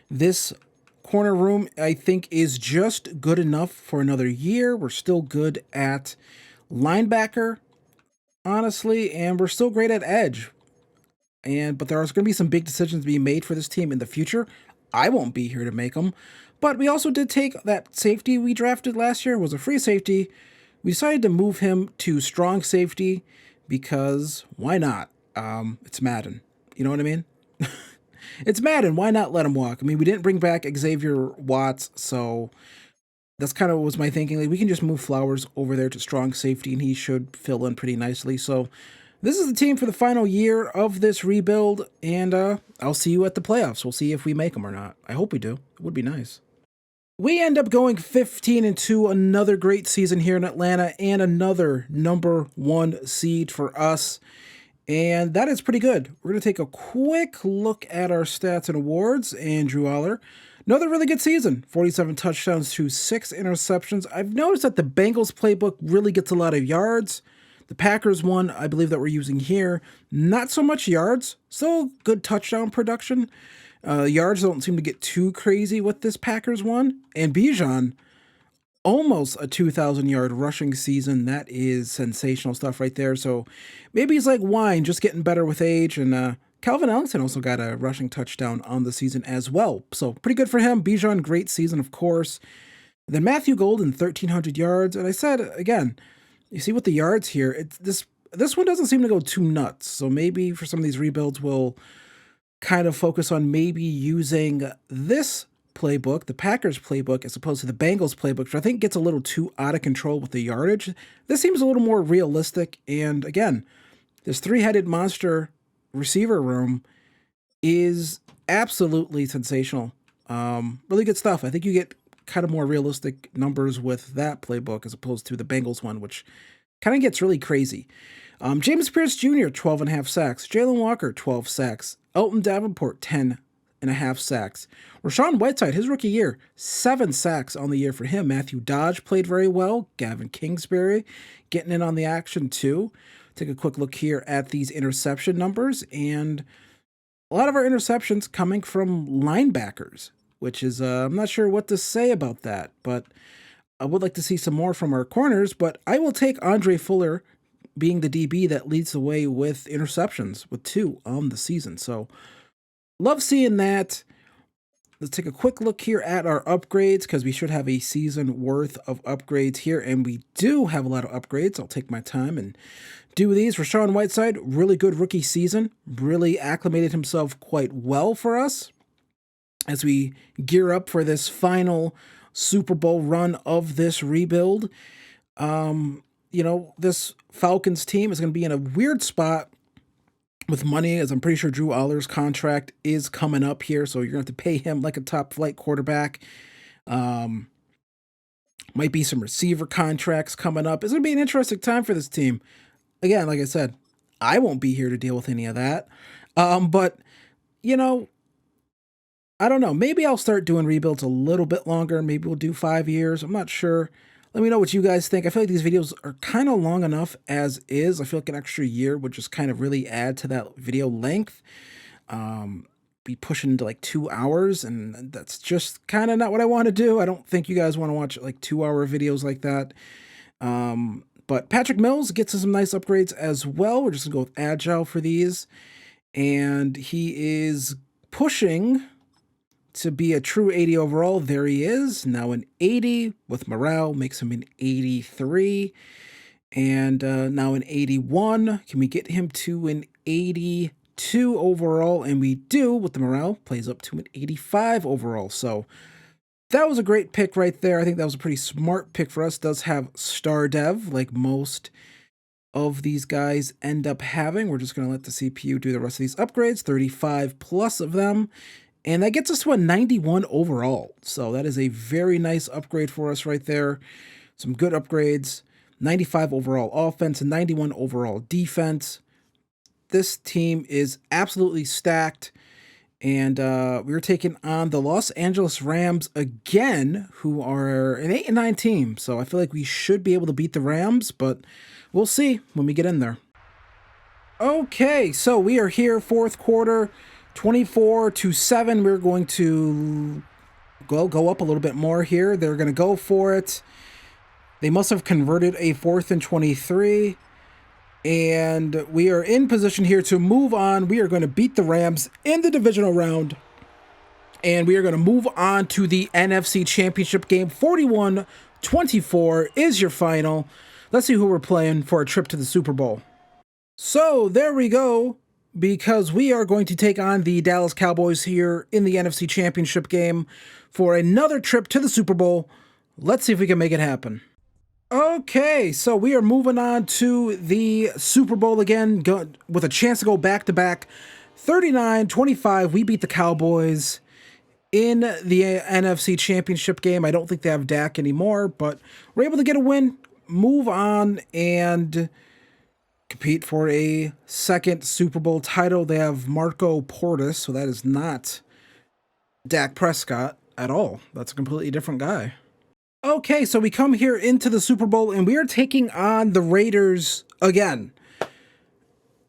this corner room, I think, is just good enough for another year. We're still good at linebacker, honestly, and we're still great at edge. But there are going to be some big decisions to be made for this team in the future. I won't be here to make them. But we also did take that safety we drafted last year. It was a free safety. We decided to move him to strong safety because why not? It's Madden. You know what I mean? It's Madden. Why not let him walk? I mean, we didn't bring back Xavier Watts, so that's kind of what was my thinking. We can just move Flowers over there to strong safety, and he should fill in pretty nicely. So this is the team for the final year of this rebuild, and I'll see you at the playoffs. We'll see if we make them or not. I hope we do. It would be nice. We end up going 15-2, another great season here in Atlanta, and another #1 seed for us. And that is pretty good. We're going to take a quick look at our stats and awards. Andrew Allar, another really good season. 47 touchdowns to 6 interceptions. I've noticed that the Bengals playbook really gets a lot of yards. The Packers one, I believe that we're using here, not so much yards. Still good touchdown production. Yards don't seem to get too crazy with this Packers one. And Bijan, almost a 2,000-yard rushing season. That is sensational stuff right there. So maybe he's like wine, just getting better with age. And Calvin Ellington also got a rushing touchdown on the season as well. So pretty good for him. Bijan, great season, of course. Then Matthew Golden, 1,300 yards. And I said, again, you see with the yards here, this one doesn't seem to go too nuts. So maybe for some of these rebuilds, we'll kind of focus on maybe using this playbook, the Packers playbook, as opposed to the Bengals playbook, which I think gets a little too out of control with the yardage. This seems a little more realistic. And again, this 3-headed monster receiver room is absolutely sensational. Really good stuff. I think you get kind of more realistic numbers with that playbook as opposed to the Bengals one, which kind of gets really crazy. James Pierce Jr., 12.5 sacks. Jalen Walker, 12 sacks. Elton Davenport, 10.5 sacks. Rashawn Whiteside, his rookie year, 7 sacks on the year for him. Matthew Dodge played very well. Gavin Kingsbury getting in on the action too. Take a quick look here at these interception numbers, and a lot of our interceptions coming from linebackers, which is, I'm not sure what to say about that, but I would like to see some more from our corners, but I will take Andre Fuller being the DB that leads the way with interceptions with 2 on the season. So love seeing that. Let's take a quick look here at our upgrades because we should have a season worth of upgrades here, and we do have a lot of upgrades. I'll take my time and do these. Rashawn Whiteside, really good rookie season, really acclimated himself quite well for us as we gear up for this final Super Bowl run of this rebuild. This Falcons team is going to be in a weird spot with money, as I'm pretty sure Drew Allar's contract is coming up here, so you're going to have to pay him like a top flight quarterback. Might be some receiver contracts coming up. It's going to be an interesting time for this team. Again, like I said, I won't be here to deal with any of that. But, I don't know. Maybe I'll start doing rebuilds a little bit longer. Maybe we'll do 5 years. I'm not sure. Let me know what you guys think. I feel like these videos are kind of long enough as is. I feel like an extra year would just kind of really add to that video length. Be pushing into like 2 hours, and that's just kind of not what I want to do. I don't think you guys want to watch like 2-hour videos like that. But Patrick Mills gets some nice upgrades as well. We're just going to go with Agile for these. And he is pushing to be a true 80 overall. There he is, now an 80 with morale, makes him an 83. And now an 81. Can we get him to an 82 overall? And we do, with the morale, plays up to an 85 overall. So that was a great pick right there. I think that was a pretty smart pick for us. Does have star dev, like most of these guys end up having. We're just going to let the CPU do the rest of these upgrades, 35 plus of them. And that gets us to a 91 overall. So that is a very nice upgrade for us right there. Some good upgrades. 95 overall offense and 91 overall defense. This team is absolutely stacked. And we're taking on the Los Angeles Rams again, who are an 8-9 team. So I feel like we should be able to beat the Rams, but we'll see when we get in there. Okay, so we are here, fourth quarter. 24-7, we're going to go up a little bit more here. They're going to go for it. They must have converted a 4th and 23. And we are in position here to move on. We are going to beat the Rams in the divisional round. And we are going to move on to the NFC Championship game. 41-24 is your final. Let's see who we're playing for a trip to the Super Bowl. So there we go. Because we are going to take on the Dallas Cowboys here in the NFC Championship game for another trip to the Super Bowl. Let's see if we can make it happen. Okay, so we are moving on to the Super Bowl again, with a chance to go back-to-back. 39-25, we beat the Cowboys in the NFC Championship game. I don't think they have Dak anymore, but we're able to get a win, move on, and compete for a second Super Bowl title. They have Marco Portis, so that is not Dak Prescott at all. That's a completely different guy. Okay, so we come here into the Super Bowl, and we are taking on the Raiders again.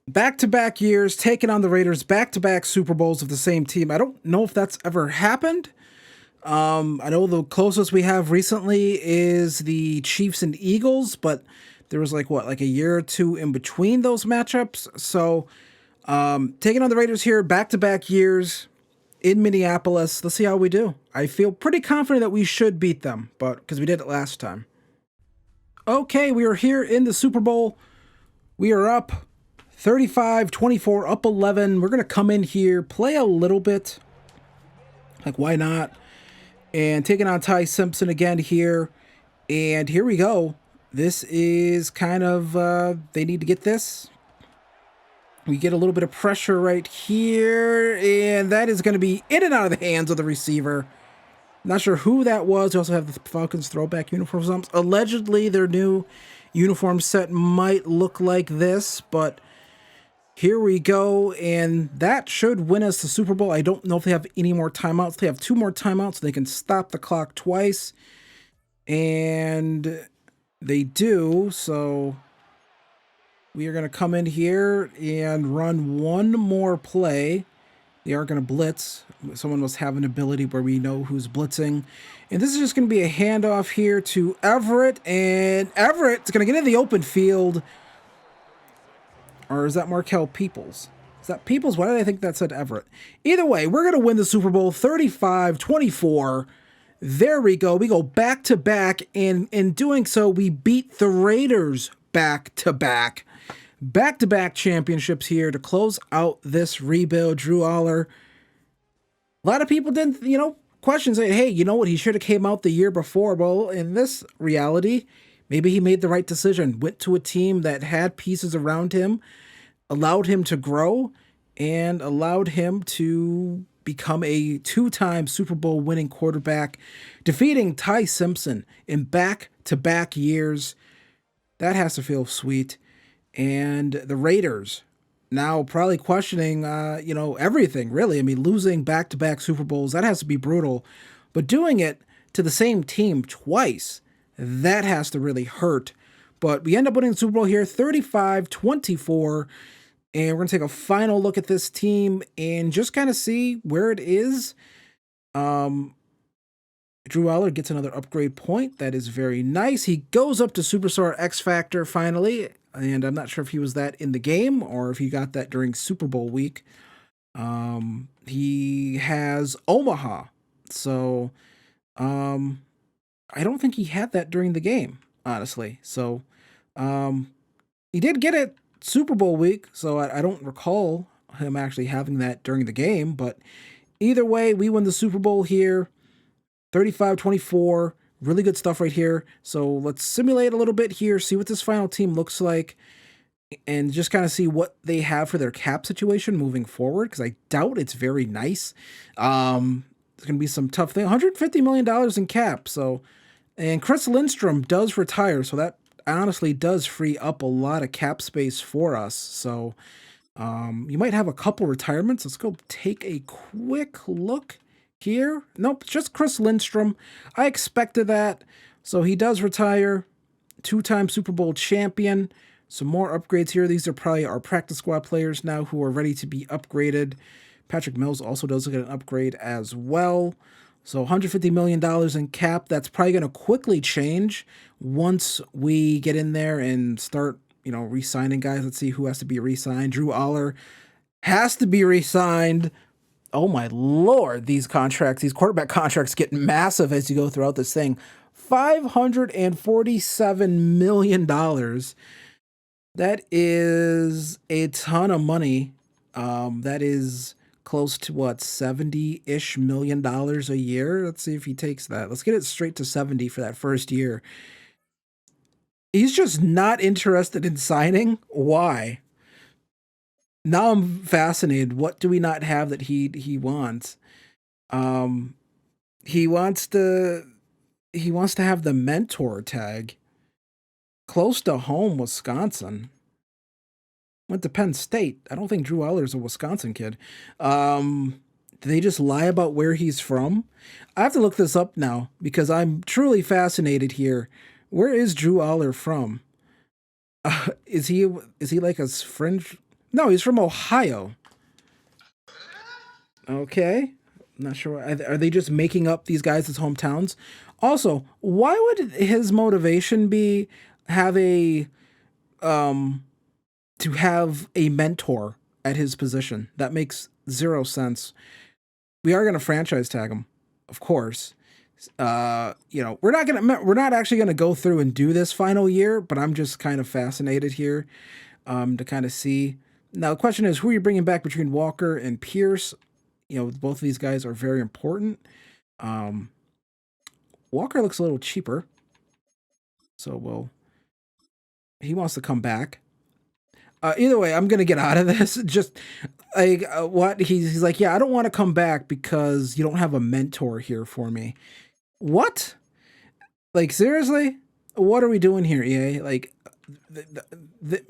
Back-to-back years, taking on the Raiders, back-to-back Super Bowls of the same team. I don't know if that's ever happened. I know the closest we have recently is the Chiefs and Eagles, but there was like a year or two in between those matchups. So taking on the Raiders here, back-to-back years in Minneapolis. Let's see how we do. I feel pretty confident that we should beat them, but because we did it last time. Okay, we are here in the Super Bowl. We are up 35-24, up 11. We're going to come in here, play a little bit. Like, why not? And taking on Ty Simpson again here. And here we go. This is kind of, they need to get this. We get a little bit of pressure right here, and that is going to be in and out of the hands of the receiver. Not sure who that was. We also have the Falcons throwback uniforms. Allegedly, their new uniform set might look like this, but here we go, and that should win us the Super Bowl. I don't know if they have any more timeouts. They have 2 more timeouts, so they can stop the clock twice, and they do, so we are going to come in here and run one more play. They are going to blitz. Someone must have an ability where we know who's blitzing. And this is just going to be a handoff here to Everett. And Everett's going to get in the open field. Or is that Markel Peoples? Is that Peoples? Why did I think that said Everett? Either way, we're going to win the Super Bowl 35-24. There we go. We go back to back. And in doing so, we beat the Raiders back to back. Back-to-back championships here to close out this rebuild. Drew Allar. A lot of people didn't, question saying, hey, you know what? He should have came out the year before. Well, in this reality, maybe he made the right decision. Went to a team that had pieces around him, allowed him to grow, and allowed him to become a 2-time Super Bowl winning quarterback, defeating Ty Simpson in back-to-back years. That has to feel sweet. And the Raiders now probably questioning, everything, really. I mean, losing back-to-back Super Bowls, that has to be brutal. But doing it to the same team twice, that has to really hurt. But we end up winning the Super Bowl here, 35-24. And we're going to take a final look at this team and just kind of see where it is. Drew Allar gets another upgrade point. That is very nice. He goes up to Superstar X Factor finally. And I'm not sure if he was that in the game or if he got that during Super Bowl week. He has Omaha. So I don't think he had that during the game, honestly. So he did get it Super Bowl week. So I don't recall him actually having that during the game. But either way, we win the Super Bowl here. 35-24. Really good stuff right here. So let's simulate a little bit here, see what this final team looks like, and just kind of see what they have for their cap situation moving forward, because I doubt it's very nice. There's going to be some tough thing. $150 million in cap. So, and Chris Lindstrom does retire, so that honestly does free up a lot of cap space for us. So you might have a couple retirements. Let's go take a quick look here. Nope, just Chris Lindstrom. I expected that. So he does retire. 2-time Super Bowl champion. Some more upgrades here. These are probably our practice squad players now who are ready to be upgraded. Patrick Mills also does get an upgrade as well. So $150 million in cap. That's probably going to quickly change once we get in there and start, re-signing guys. Let's see who has to be re-signed. Drew Allar has to be re-signed. Oh my Lord, these quarterback contracts get massive as you go throughout this thing. $547 million. That is a ton of money. That is close to $70-ish million a year. Let's see if he takes that. Let's get it straight to 70 for that first year. He's just not interested in signing. Why? Now I'm fascinated. What do we not have that he wants? He wants to have the mentor tag. Close to home, Wisconsin. Went to Penn State. I don't think Drew Allar's a Wisconsin kid. Do they just lie about where he's from? I have to look this up now because I'm truly fascinated here. Where is Drew Allar from? Is he like a fringe? No, he's from Ohio. Okay. Not sure. Are they just making up these guys as hometowns? Also, why would his motivation be to have a mentor at his position? That makes zero sense. We are going to franchise tag him, of course. We're not actually going to go through and do this final year, but I'm just kind of fascinated here to kind of see. Now, the question is, who are you bringing back between Walker and Pierce? Both of these guys are very important. Walker looks a little cheaper. So, he wants to come back. Either way, I'm gonna get out of this. Just like what he's like, yeah, I don't want to come back because you don't have a mentor here for me. What? Like seriously? What are we doing here, EA? Like, the, the, the,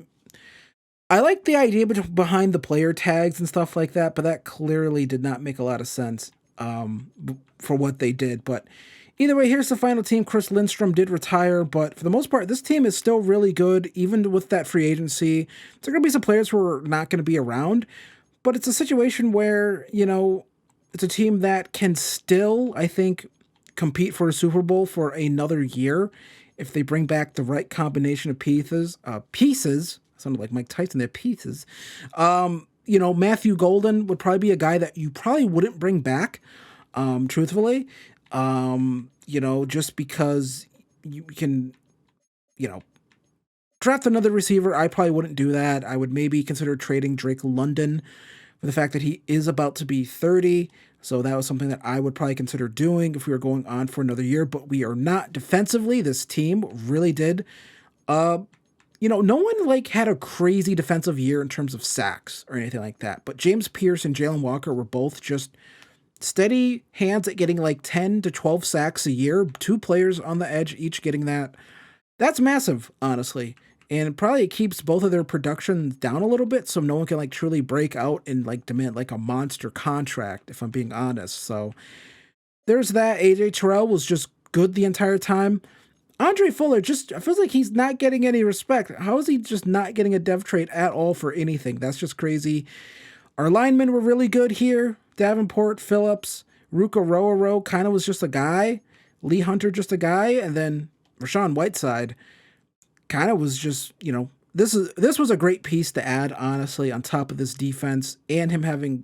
I like the idea behind the player tags and stuff like that, but that clearly did not make a lot of sense for what they did. But either way, here's the final team. Chris Lindstrom did retire, but for the most part, this team is still really good, even with that free agency. There are going to be some players who are not going to be around, but it's a situation where, it's a team that can still, I think, compete for a Super Bowl for another year if they bring back the right combination of pieces. Sounded like Mike Tyson there, pieces. Matthew Golden would probably be a guy that you probably wouldn't bring back, truthfully. Just because you can, you know, draft another receiver. I probably wouldn't do that. I would maybe consider trading Drake London for the fact that he is about to be 30. So that was something that I would probably consider doing if we were going on for another year, but we are not. Defensively, this team really did. No one had a crazy defensive year in terms of sacks or anything like that. But James Pierce and Jalen Walker were both just steady hands at getting like 10 to 12 sacks a year. Two players on the edge, each getting that. That's massive, honestly. And probably it keeps both of their production down a little bit so no one can truly break out and demand a monster contract, if I'm being honest. So there's that. AJ Terrell was just good the entire time. Andre Fuller just feels like he's not getting any respect. How is he just not getting a dev trade at all for anything? That's just crazy. Our linemen were really good here. Davenport, Phillips, Ruka Roaro kind of was just a guy. Lee Hunter just a guy. And then Rashawn Whiteside kind of was just, this was a great piece to add, honestly, on top of this defense, and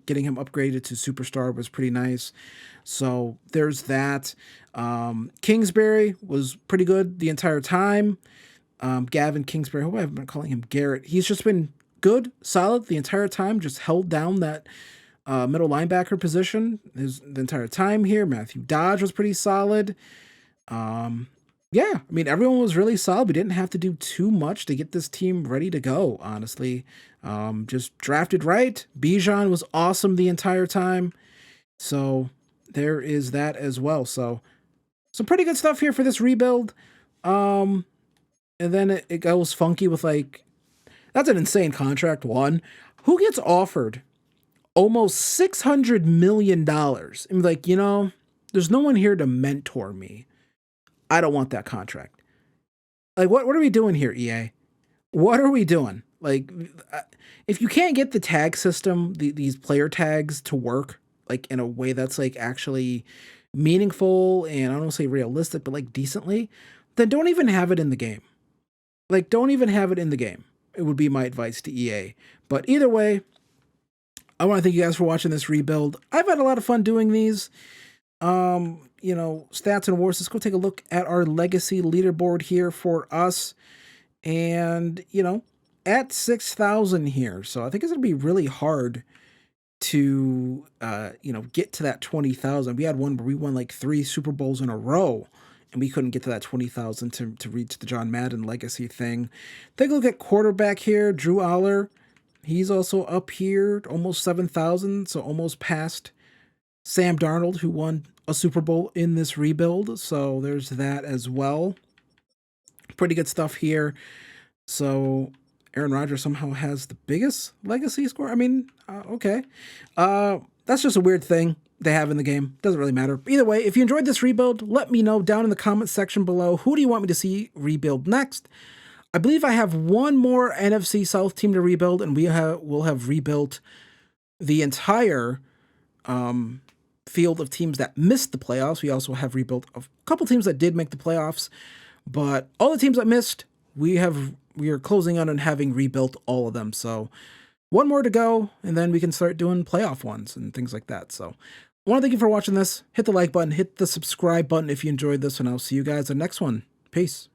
getting him upgraded to superstar was pretty nice. So there's that. Kingsbury was pretty good the entire time. Gavin Kingsbury, I hope I haven't been calling him Garrett. He's just been good, solid the entire time, just held down that middle linebacker position the entire time here. Matthew Dodge was pretty solid. Everyone was really solid. We didn't have to do too much to get this team ready to go, honestly. Just drafted right. Bijan was awesome the entire time. So there is that as well. So some pretty good stuff here for this rebuild. And then it goes funky with that's an insane contract. One, who gets offered almost $600 million? I'm there's no one here to mentor me. I don't want that contract. What are we doing here, EA? What are we doing? If you can't get the tag system, these player tags to work, in a way that's actually meaningful and I don't want to say realistic, but decently, then don't even have it in the game. Don't even have it in the game. It would be my advice to EA. But either way, I want to thank you guys for watching this rebuild. I've had a lot of fun doing these. Stats and awards. Let's go take a look at our legacy leaderboard here for us. And, at 6,000 here. So I think it's going to be really hard to, get to that 20,000. We had one where we won 3 Super Bowls in a row and we couldn't get to that 20,000 to reach the John Madden legacy thing. Take a look at quarterback here. Drew Allar. He's also up here, almost 7,000. So almost past Sam Darnold, who won a Super Bowl in this rebuild. So there's that as well. Pretty good stuff here. So Aaron Rodgers somehow has the biggest legacy score. Okay. That's just a weird thing they have in the game. Doesn't really matter. Either way, if you enjoyed this rebuild, let me know down in the comments section below. Who do you want me to see rebuild next? I believe I have one more NFC South team to rebuild, and we'll have rebuilt the entire field of teams that missed the playoffs. We also have rebuilt a couple teams that did make the playoffs, but all the teams that missed, we are closing on and having rebuilt all of them. So one more to go, and then we can start doing playoff ones and things like that. So I want to thank you for watching this. Hit the like button, hit the subscribe button if you enjoyed this, and I'll see you guys in the next one. Peace.